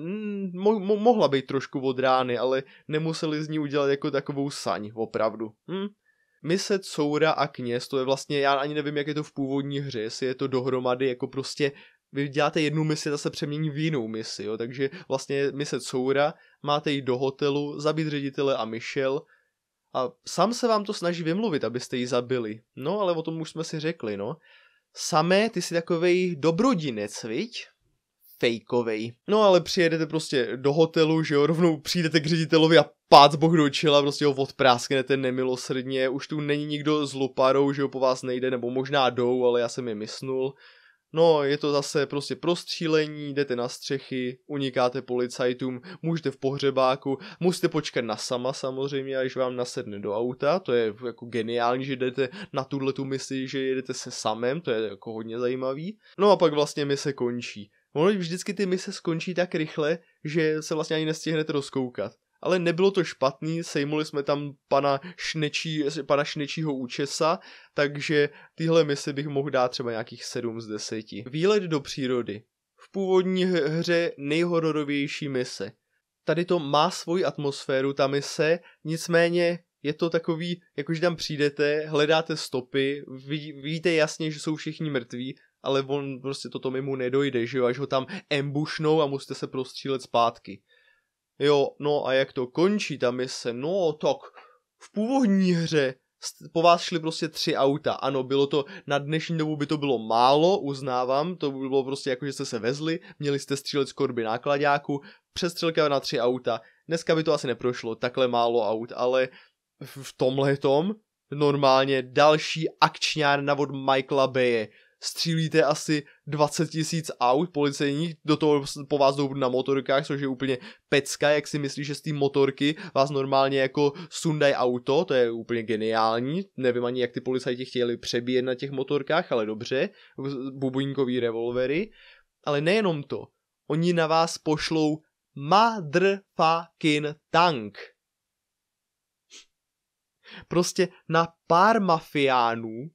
mohla být trošku od rány, ale nemuseli z ní udělat jako takovou saň, opravdu. Mise Coura a kněz, to je vlastně, já ani nevím, jak je to v původní hře, jestli je to dohromady, jako prostě vy děláte jednu misi, ta se přemění v jinou misi, jo, takže vlastně mise Coura, máte jít do hotelu, zabít ředitele a Michelle a sám se vám to snaží vymluvit, abyste ji zabili. No, ale o tom už jsme si řekli, no. Samé, ty jsi takovej dobrodinec, viď? Fejkovej. No, ale přijedete prostě do hotelu, že jo, rovnou přijdete k ředitelovi a pác boh do čela, prostě ho odprásknete nemilosrdně, už tu není nikdo s luparou, že jo, po vás nejde, nebo možná jdou, ale já jsem je mysnul. No, je to zase prostě prostřílení, jdete na střechy, unikáte policajtům, můžete v pohřebáku, musíte počkat na Sama samozřejmě, až vám nasedne do auta, to je jako geniální, že jdete na tuhletu misi, že jedete se Samem, to je jako hodně zajímavý. No a pak vlastně mise končí. Ono vždycky ty mise skončí tak rychle, že se vlastně ani nestihnete rozkoukat. Ale nebylo to špatný, sejmuli jsme tam pana Šnečího účesa, takže tyhle mise bych mohl dát třeba nějakých 7 z 10. Výlet do přírody. V původní hře nejhororovější mise. Tady to má svoji atmosféru, ta mise, nicméně je to takový, jakože tam přijdete, hledáte stopy, víte jasně, že jsou všichni mrtví, ale on prostě to mimo nedojde, že jo, až ho tam ambushnou a musíte se prostřílet zpátky. Jo, no a jak to končí ta mise? No tak v původní hře po vás šly prostě 3 auta. Ano, bylo to, na dnešní dobu by to bylo málo, uznávám, to by bylo prostě jako, že jste se vezli, měli jste střílet z korby nákladáku, přestřelka na 3 auta. Dneska by to asi neprošlo, takhle málo aut, ale v tomhletom normálně další akčňárna od Michaela Baye. Střílíte asi 20 000 aut policejních, do toho po vás jdou na motorkách, což je úplně pecka, jak si myslíš, že z té motorky vás normálně jako sundají auto, to je úplně geniální, nevím ani jak ty policajti chtěli přebíjet na těch motorkách, ale dobře, bubuňkový revolvery, ale nejenom to, oni na vás pošlou motherfucking tank. Prostě na pár mafiánů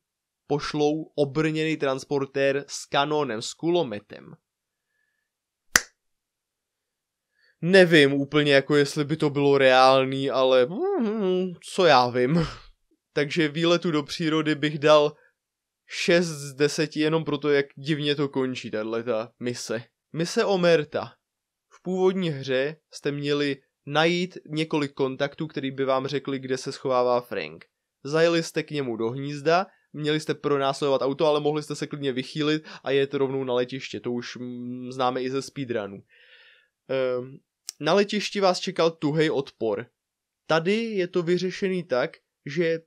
pošlou obrněný transportér s kanónem, s kulometem. Nevím úplně jako jestli by to bylo reálný, ale co já vím. Takže výletu do přírody bych dal 6 z 10 jenom proto, jak divně to končí, tato mise. Mise Omerta. V původní hře jste měli najít několik kontaktů, který by vám řekli, kde se schovává Frank. Zajeli jste k němu do hnízda, měli jste pronásledovat auto, ale mohli jste se klidně vychýlit a jet rovnou na letiště. To už známe i ze speedrunu. Na letišti vás čekal tuhej odpor. Tady je to vyřešený tak, že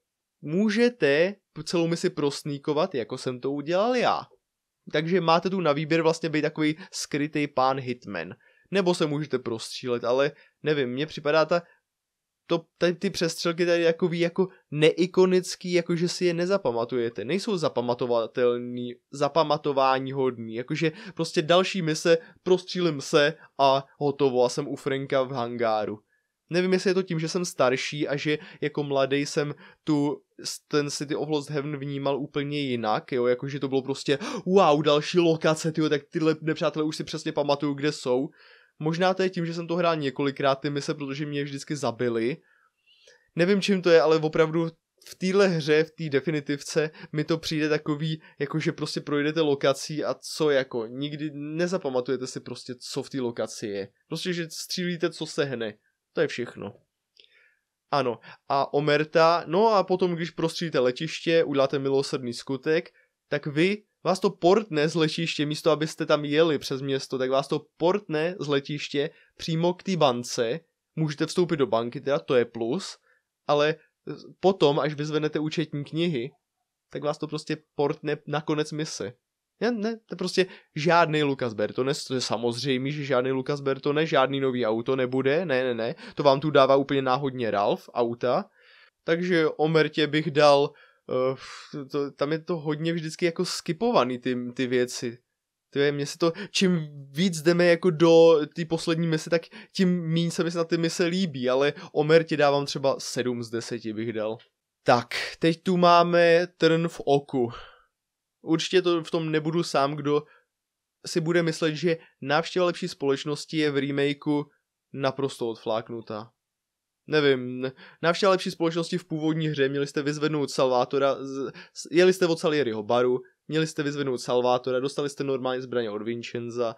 můžete celou misi prosníkovat, jako jsem to udělal já. Takže máte tu na výběr vlastně být takový skrytý pán hitman. Nebo se můžete prostřílet, ale nevím, mně připadá ty přestřelky tady jako neikonický, jakože si je nezapamatujete. Nejsou zapamatovatelný, zapamatování hodný, jakože prostě další mise, prostřílim se a hotovo a jsem u Franka v hangáru. Nevím, jestli je to tím, že jsem starší a že jako mladý jsem ten City of Lost Heaven vnímal úplně jinak, jo, jakože to bylo prostě wow, další lokace, tyjo, tak tyhle nepřátelé už si přesně pamatuju, kde jsou. Možná to je tím, že jsem to hrál několikrát ty mise, protože mě vždycky zabili. Nevím, čím to je, ale opravdu v téhle hře, v té definitivce mi to přijde takový, jakože prostě projdete lokací a co jako, nikdy nezapamatujete si prostě, co v té lokaci je. Prostě, že střílíte, co se hne. To je všechno. Ano, a Omerta, no a potom, když prostřílíte letiště, uděláte milosrdný skutek, tak vás to portne z letiště, místo abyste tam jeli přes město, tak vás to portne z letiště přímo k té bance, můžete vstoupit do banky, teda to je plus, ale potom, až vyzvednete účetní knihy, tak vás to prostě portne na konec mise. Ne, to je prostě žádný Lucas Bertones, to je samozřejmě, že žádný Lucas Bertones, žádný nový auto nebude, ne, to vám tu dává úplně náhodně Ralph, auta, takže Omertě bych dal, tam je to hodně vždycky jako skipovaný ty věci. Mně se to, čím víc jdeme jako do té poslední mise, tak tím míň se mi na ty mise líbí, ale Omertě dávám třeba 7 z 10 bych dal. Tak, teď tu máme Trn v oku. Určitě to v tom nebudu sám, kdo si bude myslet, že Návštěva lepší společnosti je v remakeu naprosto odfláknutá. Nevím, Návštěva lepší společnosti v původní hře, měli jste vyzvednout Salvátora, jeli jste od Salieriho baru, měli jste vyzvednout Salvátora, dostali jste normálně zbraně od Vincenza,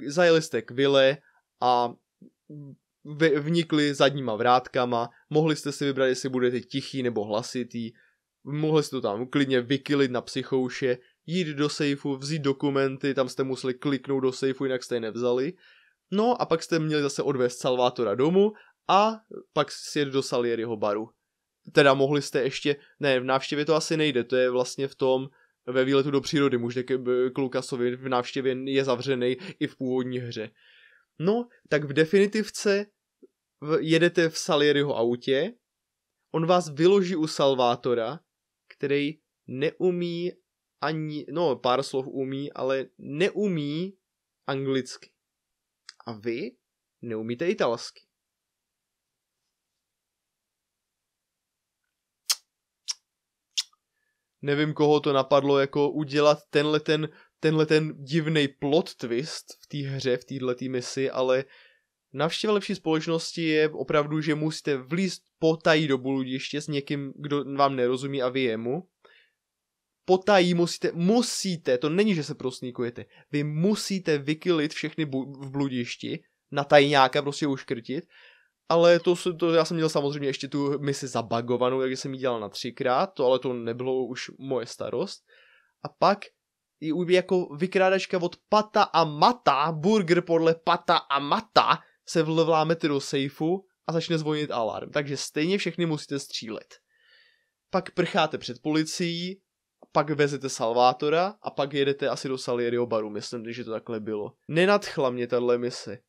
zajeli jste k vile a vnikli zadníma vrátkama, mohli jste si vybrat, jestli budete tichý nebo hlasitý, mohli jste to tam klidně vykylit na psychouše, jít do sejfu, vzít dokumenty, tam jste museli kliknout do sejfu, jinak jste je nevzali. No a pak jste měli zase odvést Salvátora domů a pak si jet do Salieriho baru. Teda mohli jste ještě, ne, v návštěvě to asi nejde, to je vlastně v tom, ve výletu do přírody, můžete k Lukasovi, v návštěvě je zavřený i v původní hře. No, tak v definitivce jedete v Salieriho autě, on vás vyloží u Salvátora, který neumí ani, no pár slov umí, ale neumí anglicky. A vy neumíte italsky. Nevím, koho to napadlo jako udělat tenhle ten divnej plot twist v té hře, v této misi, ale Návštěva lepší společnosti je opravdu, že musíte vlízt potají do bludiště s někým, kdo vám nerozumí a vy jemu. Potají musíte, to není, že se prosníkujete, vy musíte vykylit všechny v bludišti, na tajňáka prostě uškrtit, ale to já jsem měl samozřejmě ještě tu misi zabagovanou, takže jsem ji dělal na 3krát, ale to nebylo už moje starost. A pak jako vykrádačka od Pata a Mata, burger podle Pata a Mata, se vlámete do sejfu a začne zvonit alarm. Takže stejně všechny musíte střílet. pak prcháte před policií, pak vezete Salvátora a pak jedete asi do Salieriho baru, myslím, že to takhle bylo. Nenadchla mě tahle mise.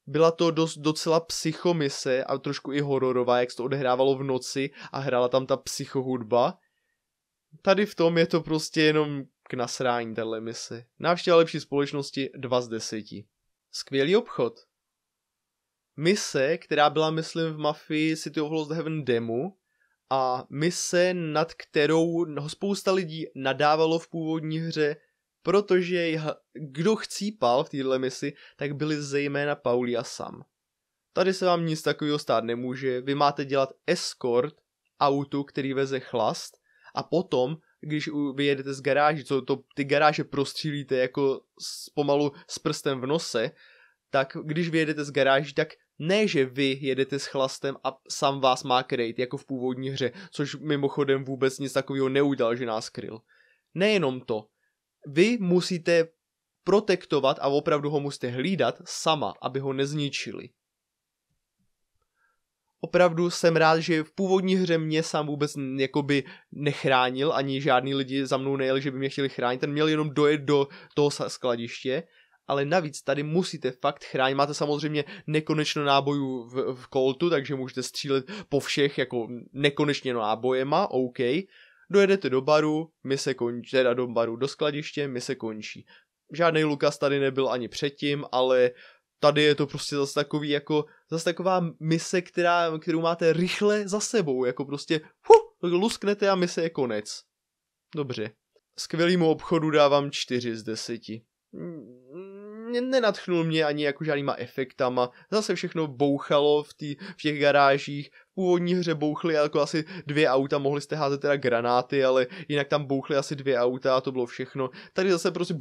Byla to docela psychomise a trošku i hororová, jak se to odehrávalo v noci a hrála tam ta psychohudba. Tady v tom je to prostě jenom k nasrání tahle mise. Návštěva lepší společnosti 2 z 10. Skvělý obchod. Mise, která byla, myslím, v Mafii City of Lost Heaven demo a mise, nad kterou spousta lidí nadávalo v původní hře, protože kdo chcípal v téhle misi, tak byli zejména Pauli a Sam. Tady se vám nic takového stát nemůže, vy máte dělat escort autu, který veze chlast a potom, když vyjedete z garáži, ty garáže prostřílíte jako pomalu s prstem v nose, tak když vyjedete z garáži, tak ne, že vy jedete s chlastem a Sam vás má kryt, jako v původní hře, což mimochodem vůbec nic takového neudělal, že nás kryl. Nejenom to. Vy musíte protektovat a opravdu ho musíte hlídat sama, aby ho nezničili. Opravdu jsem rád, že v původní hře mě sám vůbec jakoby nechránil, ani žádný lidi za mnou nejeli, že by mě chtěli chránit, ten měl jenom dojet do toho skladiště, ale navíc tady musíte fakt chránit, máte samozřejmě nekonečno nábojů v Coltu, takže můžete střílet po všech jako nekonečně nábojema, OK. Dojedete do baru, mise končí, teda do skladiště, mise končí. Žádný Lukas tady nebyl ani předtím, ale tady je to prostě zase taková mise, kterou máte rychle za sebou, jako prostě lusknete a mise je konec. Dobře. Skvělýmu obchodu dávám 4 z 10. Nenadchnul mě ani jako žádnýma efektama, zase všechno bouchalo v těch garážích, v původní hře bouchly jako asi 2 auta, mohli jste házet teda granáty, ale jinak tam bouchly asi 2 auta a to bylo všechno. Tady zase prostě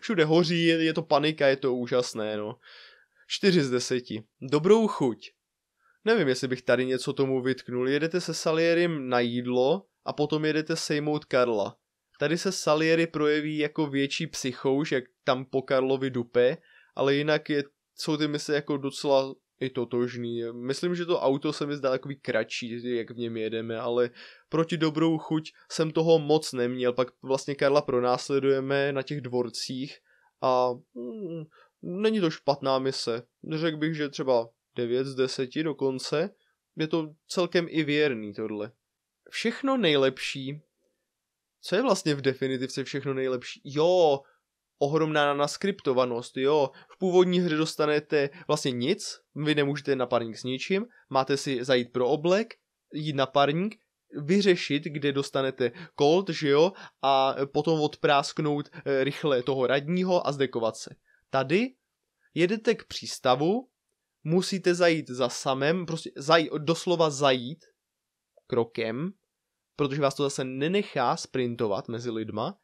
všude hoří, je to panika, je to úžasné, no. 4 z 10. Dobrou chuť. Nevím, jestli bych tady něco tomu vytknul, jedete se Salierim na jídlo a potom jedete sejmout Karla. Tady se Salieri projeví jako větší psychouš, jak tam po Karlovi dupe, ale jinak jsou ty mise jako docela i totožný. Myslím, že to auto se mi zdá takový kratší, jak v něm jedeme, ale proti dobrou chuť jsem toho moc neměl. Pak vlastně Karla pronásledujeme na těch dvorcích a není to špatná mise. Řekl bych, že třeba 9 z 10 dokonce. Je to celkem i věrný tohle. Všechno nejlepší. Co je vlastně v definitivce všechno nejlepší? Jo, ohromná naskriptovanost, jo. V původní hře dostanete vlastně nic, vy nemůžete na parník s ničím, máte si zajít pro oblek, jít na parník, vyřešit, kde dostanete Colt, že jo, a potom odprásknout rychle toho radního a zdekovat se. Tady jedete k přístavu, musíte zajít za Samem, prostě doslova zajít krokem, protože vás to zase nenechá sprintovat mezi lidma.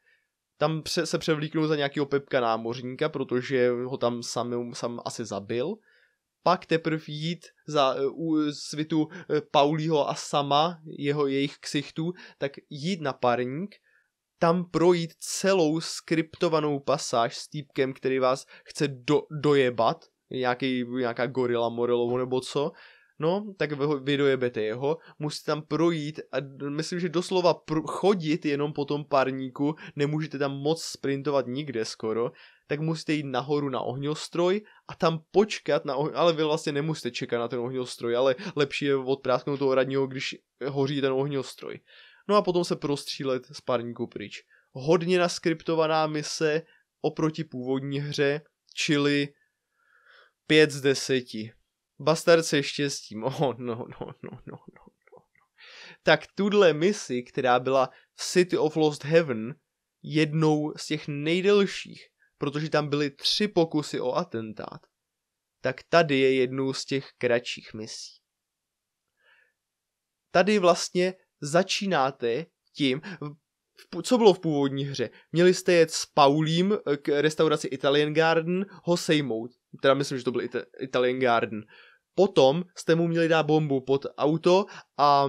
Tam se převlíknou za nějakého Pepka námořníka, protože ho tam sam asi zabil. Pak teprve jít za svitu Paulího a Sama, jejich ksichtů, tak jít na parník, tam projít celou skriptovanou pasáž s týpkem, který vás chce dojebat, nějaká gorila Morelovo nebo co. No, tak vy dojebete jeho, musíte tam projít a myslím, že doslova chodit jenom po tom parníku, nemůžete tam moc sprintovat nikde skoro, tak musíte jít nahoru na ohňostroj a tam počkat ale vy vlastně nemusíte čekat na ten ohňostroj, ale lepší je odprásknout toho radního, když hoří ten ohňostroj. No a potom se prostřílet z parníku pryč. Hodně naskriptovaná mise oproti původní hře, čili 5 z 10. Bastard se štěstím. No. Tak tuhle misi, která byla v City of Lost Heaven, jednou z těch nejdelších, protože tam byly 3 pokusy o atentát, tak tady je jednou z těch kratších misí. Tady vlastně začínáte tím, co bylo v původní hře. Měli jste jet s Paulím k restauraci Italian Garden, ho sejmout. Teda myslím, že to byl Italian Garden. Potom jste mu měli dát bombu pod auto a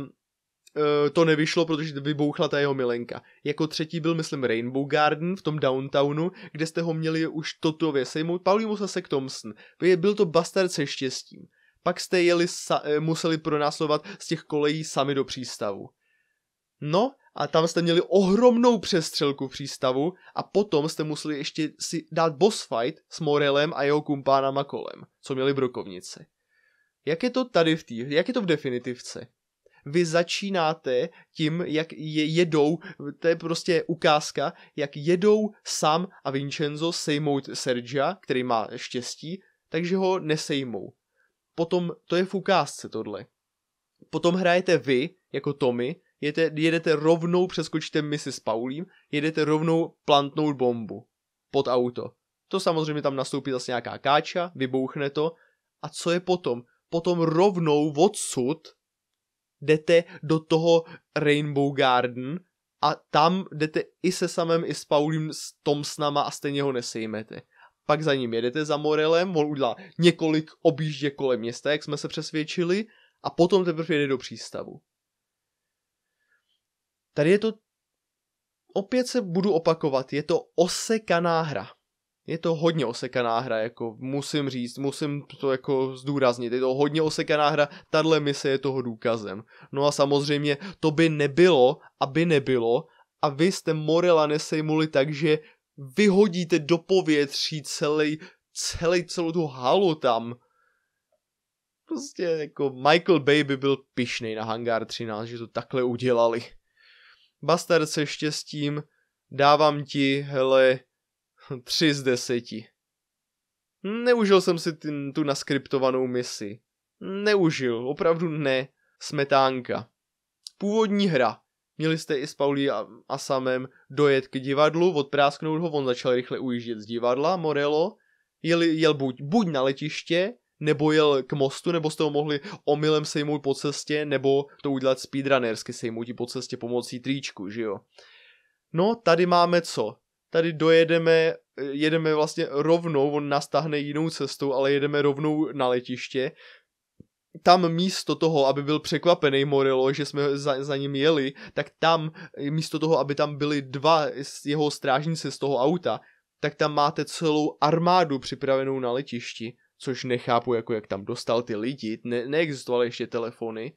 to nevyšlo, protože vybouchla ta jeho milenka. Jako třetí byl, myslím, Rainbow Garden v tom downtownu, kde jste ho měli už totově sejmout. Pauli musel se k Thompson. Byl to bastard se štěstím. Pak jste museli pronásledovat z těch kolejí sami do přístavu. No a tam jste měli ohromnou přestřelku v přístavu a potom jste museli ještě si dát boss fight s Morelem a jeho kumpánama kolem, co měli brokovnici. Jak je to tady jak je to v definitivce? Vy začínáte tím, jak jedou, to je prostě ukázka, jak jedou Sam a Vincenzo sejmout Sergia, který má štěstí, takže ho nesejmou. Potom, to je v ukázce tohle. Potom hrajete vy, jako Tommy, jedete rovnou, přeskočíte misi s Paulím, jedete rovnou plantnout bombu pod auto. To samozřejmě tam nastoupí zase nějaká káča, vybouchne to. A co je potom? Potom rovnou odsud jdete do toho Rainbow Garden a tam jdete i se Samem, i s Paulím, s Thompsonama a stejně ho nesejmete. Pak za ním jedete za Morelem, on udělá několik objížděk kolem města, jak jsme se přesvědčili, a potom teprve jede do přístavu. Tady je to, opět se budu opakovat, je to osekaná hra. Je to hodně osekaná hra, jako musím říct, musím to jako zdůraznit, je to hodně osekaná hra, tahle mise je toho důkazem. No a samozřejmě to by nebylo, aby nebylo, a vy jste Morela nesejmuli tak, že vyhodíte do povětří celou tu halu tam. Prostě jako Michael Bay by byl pyšnej na Hangar 13, že to takhle udělali. Bastard se štěstím, dávám ti, hele, 3 z 10. Neužil jsem si tu naskriptovanou misi. Neužil, opravdu ne. Smetánka. Původní hra. Měli jste i s Paulí a Samem dojet k divadlu, odprásknout ho, on začal rychle ujíždět z divadla, Morello. Jel buď na letiště, nebo jel k mostu, nebo jste ho mohli omylem sejmout po cestě, nebo to udělat speedrunnersky, sejmout po cestě pomocí tričku, že jo. No, tady máme co? Tady jedeme vlastně rovnou, on nás tahne jinou cestou, ale jedeme rovnou na letiště. Tam místo toho, aby byl překvapený Morello, že jsme za ním jeli, tak tam místo toho, aby tam byli 2 jeho strážníci z toho auta, tak tam máte celou armádu připravenou na letišti, což nechápu, jako jak tam dostal ty lidi, neexistovaly ještě telefony,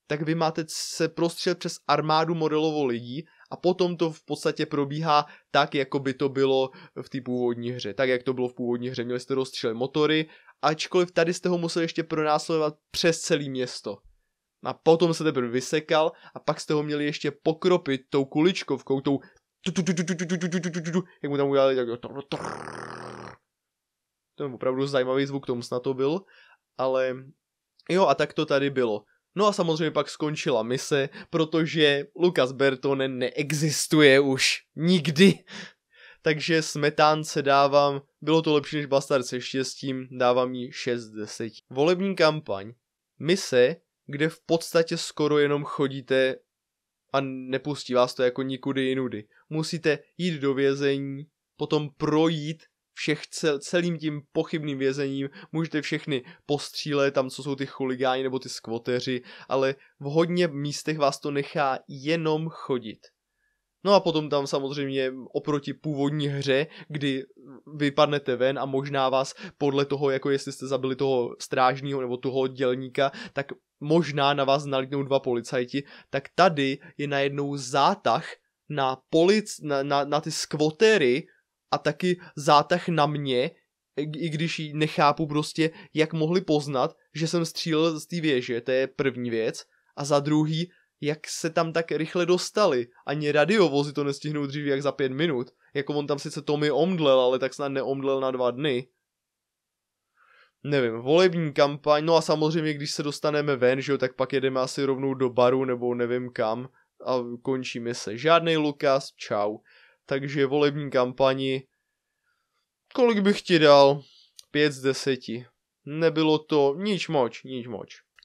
tak vy máte se prostřelit přes armádu Morellovo lidí a potom to v podstatě probíhá tak, jako by to bylo v té původní hře. Tak, jak to bylo v původní hře, měli jste rozstřelit motory, ačkoliv tady jste ho museli ještě pronásledovat přes celé město. A potom se teprve vysekal a pak jste ho měli ještě pokropit tou kuličkovkou, tou jak mu tam udělali, tak to je opravdu zajímavý zvuk, tomu snad to byl, ale jo, a tak to tady bylo. No a samozřejmě pak skončila mise, protože Lucas Bertone neexistuje už nikdy. Takže Smetánce dávám, bylo to lepší než Bastard se štěstím, dávám jí 6 z 10. Volební kampaň. Mise, kde v podstatě skoro jenom chodíte a nepustí vás to jako nikudy jinudy. Musíte jít do vězení, potom projít celým tím pochybným vězením, můžete všechny postřílet, tam co jsou ty chuligáni nebo ty skvoteři, ale v hodně místech vás to nechá jenom chodit. No a potom tam samozřejmě oproti původní hře, kdy vypadnete ven a možná vás podle toho, jako jestli jste zabili toho strážního nebo toho dělníka, tak možná na vás nalítnou 2 policajti, tak tady je najednou zátah na ty skvotery a taky zátah na mě, i když nechápu prostě, jak mohli poznat, že jsem střílel z té věže, to je první věc, a za druhý, jak se tam tak rychle dostali. Ani radiovozy to nestihnou dřív jak za 5 minut. Jako on tam sice Tommy omdlel, ale tak snad neomdlel na 2 dny. Nevím, volební kampaň, no a samozřejmě, když se dostaneme ven, že jo, tak pak jedeme asi rovnou do baru, nebo nevím kam, a končí mise. Žádnej Lukas, čau. Takže volební kampani, kolik bych ti dal? 5 z 10. Nebylo to nič moč.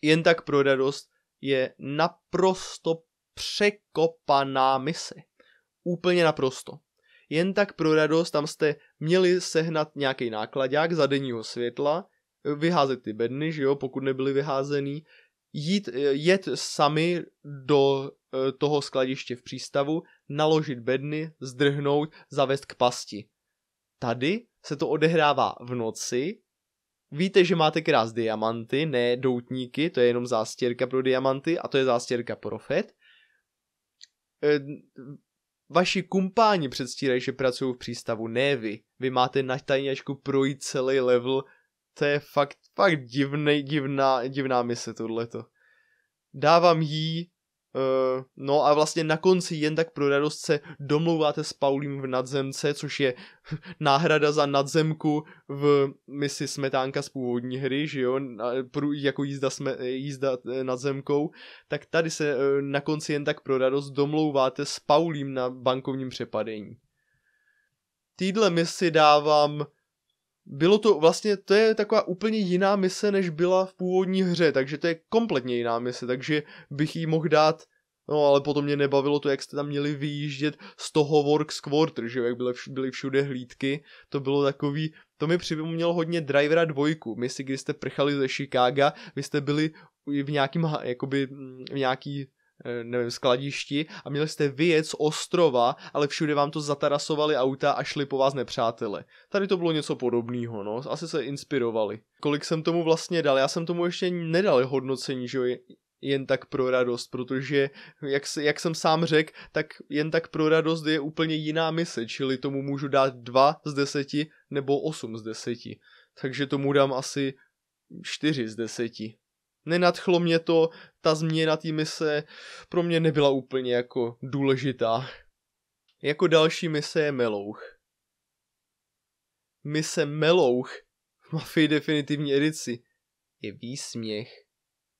Jen tak pro radost je naprosto překopaná mise. Úplně naprosto. Jen tak pro radost, tam jste měli sehnat nějaký nákladák za denního světla, vyházet ty bedny, že jo, pokud nebyly vyházený, jet sami do toho skladiště v přístavu, naložit bedny, zdrhnout, zavést k pasti. Tady se to odehrává v noci. Víte, že máte krást diamanty, ne doutníky, to je jenom zástěrka pro diamanty a to je zástěrka Profet. vaši kumpáni předstírají, že pracují v přístavu, ne vy. Vy máte na tajňačku projít celý level, to je fakt divná mise tohleto. Dávám jí, no a vlastně na konci jen tak pro radost se domlouváte s Paulím v nadzemce, což je náhrada za nadzemku v misi Smetánka z původní hry, že jo, jako jízda nadzemkou, tak tady se na konci jen tak pro radost domlouváte s Paulím na bankovním přepadení. Týhle misi dávám, to je taková úplně jiná mise, než byla v původní hře, takže to je kompletně jiná mise, takže bych jí mohl dát, no ale potom mě nebavilo to, jak jste tam měli vyjíždět z toho Works Quarter, že jo, jak byly všude hlídky, to bylo takový, to mi připomnělo hodně Drivera 2, misi, kdy jste prchali ze Chicaga, vy jste byli v nějaký nevím, skladišti a měli jste vyjet z ostrova, ale všude vám to zatarasovali auta a šli po vás nepřátele. Tady to bylo něco podobného, no, asi se inspirovali. Kolik jsem tomu vlastně dal? Já jsem tomu ještě nedal hodnocení, že jo, jen tak pro radost, protože, jak jsem sám řekl, tak jen tak pro radost je úplně jiná mise, čili tomu můžu dát 2 z 10 nebo 8 z 10. Takže tomu dám asi 4 z 10. Nenadchlo mě to, ta změna té mise pro mě nebyla úplně jako důležitá. Jako další mise je Melouch. Mise Melouch v Mafii definitivní edici je výsměch,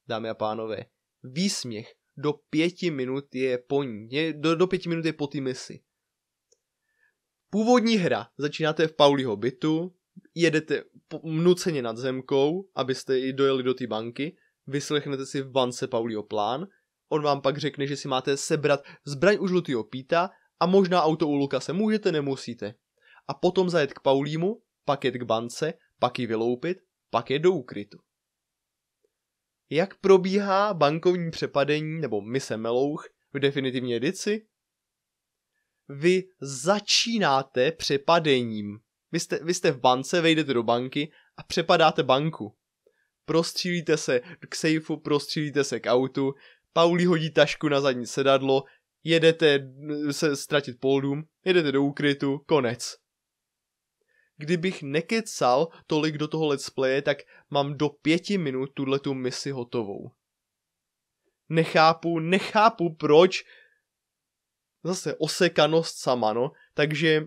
dámy a pánové. Výsměch do 5 minut je po ní. Do 5 minut je po té misi. Původní hra. Začínáte v Paulího bytu, jedete nuceně nad zemkou, abyste i dojeli do té banky, vyslechnete si v bance Paulího plán, on vám pak řekne, že si máte sebrat zbraň u žlutýho Píta a možná auto u Lukase. Můžete, nemusíte. A potom zajet k Paulímu, pak jet k bance, pak ji vyloupit, pak je do úkrytu. Jak probíhá bankovní přepadení nebo mise Melouch v definitivní edici? Vy začínáte přepadením. Vy jste v bance, vejdete do banky a přepadáte banku. Prostřílíte se k sejfu, prostřílíte se k autu, Paulí hodí tašku na zadní sedadlo, jedete se ztratit poldům, jedete do úkrytu, konec. Kdybych nekecal tolik do toho let's playe, tak mám do 5 minut tuhletu misi hotovou. Nechápu proč. Zase osekanost sama, no. Takže,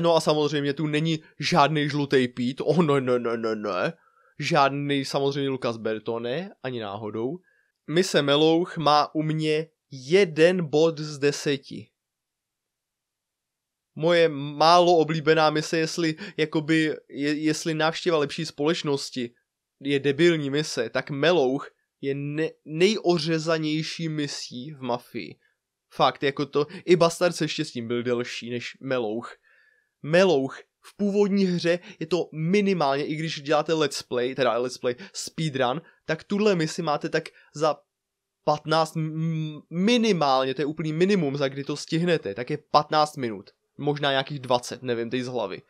no a samozřejmě tu není žádný žlutý Pít, ne. Žádný samozřejmě Lukas Bertone, ani náhodou. Mise Melouch má u mě 1 bod z 10. Moje málo oblíbená mise, jestli návštěva lepší společnosti je debilní mise, tak Melouch je nejořezanější misí v Mafii. Fakt, jako to, i Bastard se štěstím byl delší než Melouch. Melouch v původní hře je to minimálně, i když děláte let's play speedrun, tak tuhle misi máte tak za 15 minimálně, to je úplný minimum, za kdy to stihnete, tak je 15 minut. Možná nějakých 20, nevím, teď z hlavy.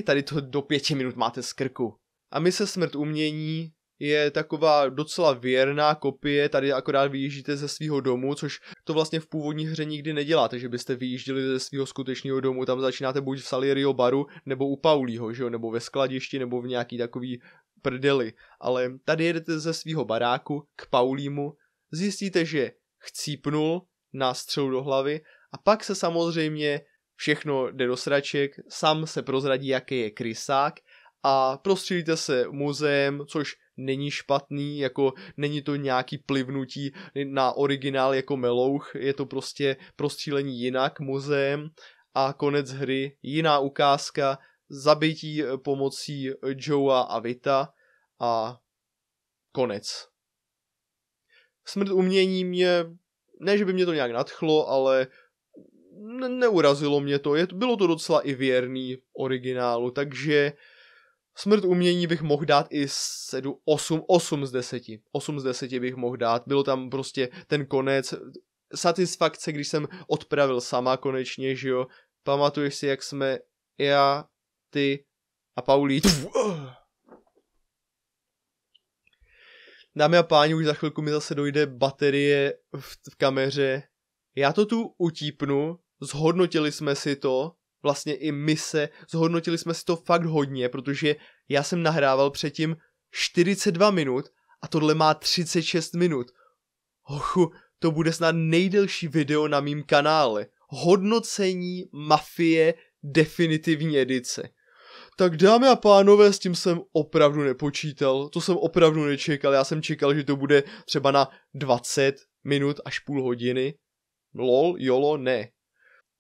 Tady to do 5 minut máte z krku. A mise Smrt umění je taková docela věrná kopie, tady akorát vyjíždíte ze svého domu, což to vlastně v původní hře nikdy neděláte, že byste vyjížděli ze svého skutečného domu, tam začínáte buď v Salieriho baru, nebo u Paulího, že jo, nebo ve skladišti, nebo v nějaký takový prdeli, ale tady jedete ze svého baráku k Paulímu, zjistíte, že chcípnul nástřelu do hlavy a pak se samozřejmě všechno jde do sraček, sám se prozradí, jaký je krysák a prostřílíte se muzeem, což není špatný, jako není to nějaký plivnutí na originál jako Melouch, je to prostě prostřílení jinak muzeem a konec hry, jiná ukázka, zabití pomocí Joea a Vita a konec. Smrt umění mě, ne že by mě to nějak nadchlo, ale neurazilo mě to, bylo to docela i věrný originálu, takže Smrt umění bych mohl dát i 8 z 10. 8 z 10 bych mohl dát, bylo tam prostě ten konec, satisfakce, když jsem odpravil sama konečně, že jo, pamatuješ si, jak jsme já, ty a Paulí. Dámy a páni, už za chvilku mi zase dojde baterie v kameře. Já to tu utípnu, zhodnotili jsme si to, vlastně i mise, zhodnotili jsme si to fakt hodně, protože já jsem nahrával předtím 42 minut a tohle má 36 minut. Hochu, to bude snad nejdelší video na mým kanále. Hodnocení Mafie definitivní edice. Tak dámy a pánové, s tím jsem opravdu nepočítal, to jsem opravdu nečekal, já jsem čekal, že to bude třeba na 20 minut až půl hodiny. Lol, jolo, ne.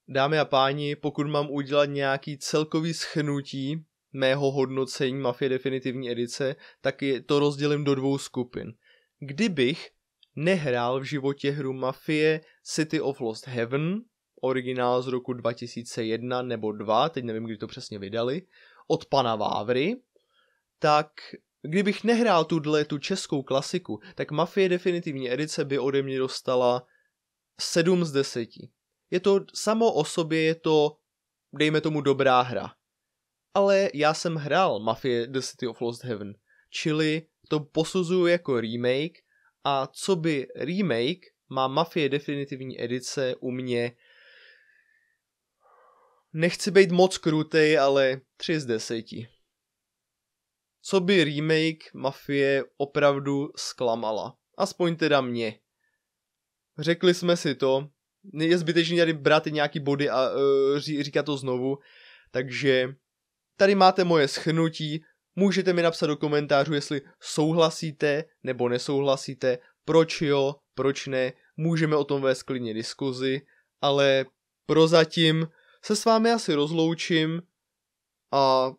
Dámy a páni, pokud mám udělat nějaký celkový shrnutí mého hodnocení Mafie definitivní edice, tak je to rozdělím do 2 skupin. Kdybych nehrál v životě hru Mafie City of Lost Heaven, originál z roku 2001 nebo 2, teď nevím, kdy to přesně vydali, od pana Vávry, tak kdybych nehrál tu českou klasiku, tak Mafie definitivní edice by ode mě dostala 7 z 10. Je to samo o sobě, je to, dejme tomu, dobrá hra. Ale já jsem hrál Mafie The City of Lost Heaven, čili to posuzuju jako remake a co by remake má Mafie definitivní edice u mě, nechci být moc krutej, ale 3 z 10. Co by remake Mafie opravdu zklamala. Aspoň teda mě. Řekli jsme si to. Je zbytečný tady brát nějaký body a říkat to znovu. Takže tady máte moje shrnutí. Můžete mi napsat do komentářů, jestli souhlasíte nebo nesouhlasíte. Proč jo, proč ne. Můžeme o tom vést klidně diskuzi. Ale prozatím se s vámi asi rozloučím a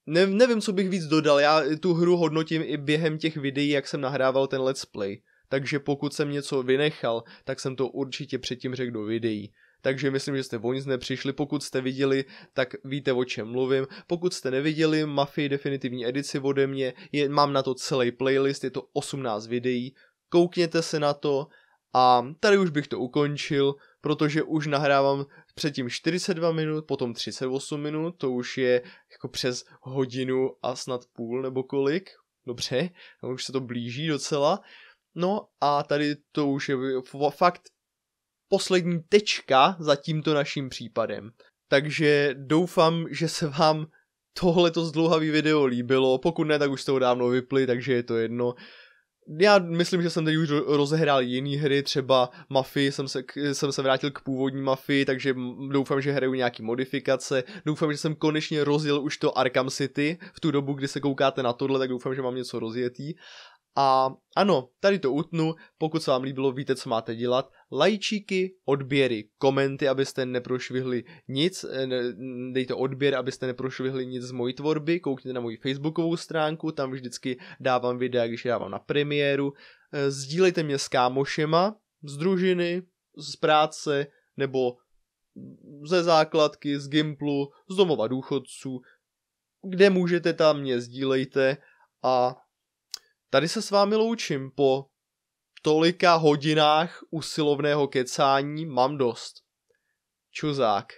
nevím, co bych víc dodal. Já tu hru hodnotím i během těch videí, jak jsem nahrával ten let's play. Takže pokud jsem něco vynechal, tak jsem to určitě předtím řekl do videí. Takže myslím, že jste o nic nepřišli. Pokud jste viděli, tak víte, o čem mluvím. Pokud jste neviděli Mafii definitivní edici ode mě, mám na to celý playlist, je to 18 videí. Koukněte se na to a tady už bych to ukončil, protože už nahrávám předtím 42 minut, potom 38 minut, to už je jako přes hodinu a snad půl nebo kolik. Dobře, už se to blíží docela. No a tady to už je fakt poslední tečka za tímto naším případem. Takže doufám, že se vám tohleto zdlouhavý video líbilo, pokud ne, tak už jste ho dávno vypli, takže je to jedno. Já myslím, že jsem tady už rozehrál jiný hry, třeba Mafii, jsem se vrátil k původní Mafii, takže doufám, že hraju nějaký modifikace, doufám, že jsem konečně rozjel už to Arkham City, v tu dobu, kdy se koukáte na tohle, tak doufám, že mám něco rozjetý. A ano, tady to utnu, pokud se vám líbilo, víte, co máte dělat. Lajčíky, odběry, komenty, abyste neprošvihli nic, dejte odběr, abyste neprošvihli nic z mojí tvorby, koukněte na moji facebookovou stránku, tam vždycky dávám videa, když je dávám na premiéru. Sdílejte mě s kámošema, z družiny, z práce, nebo ze základky, z Gimplu, z domova důchodců, kde můžete, tam mě sdílejte a tady se s vámi loučím, po tolika hodinách usilovného kecání mám dost. Čuzák.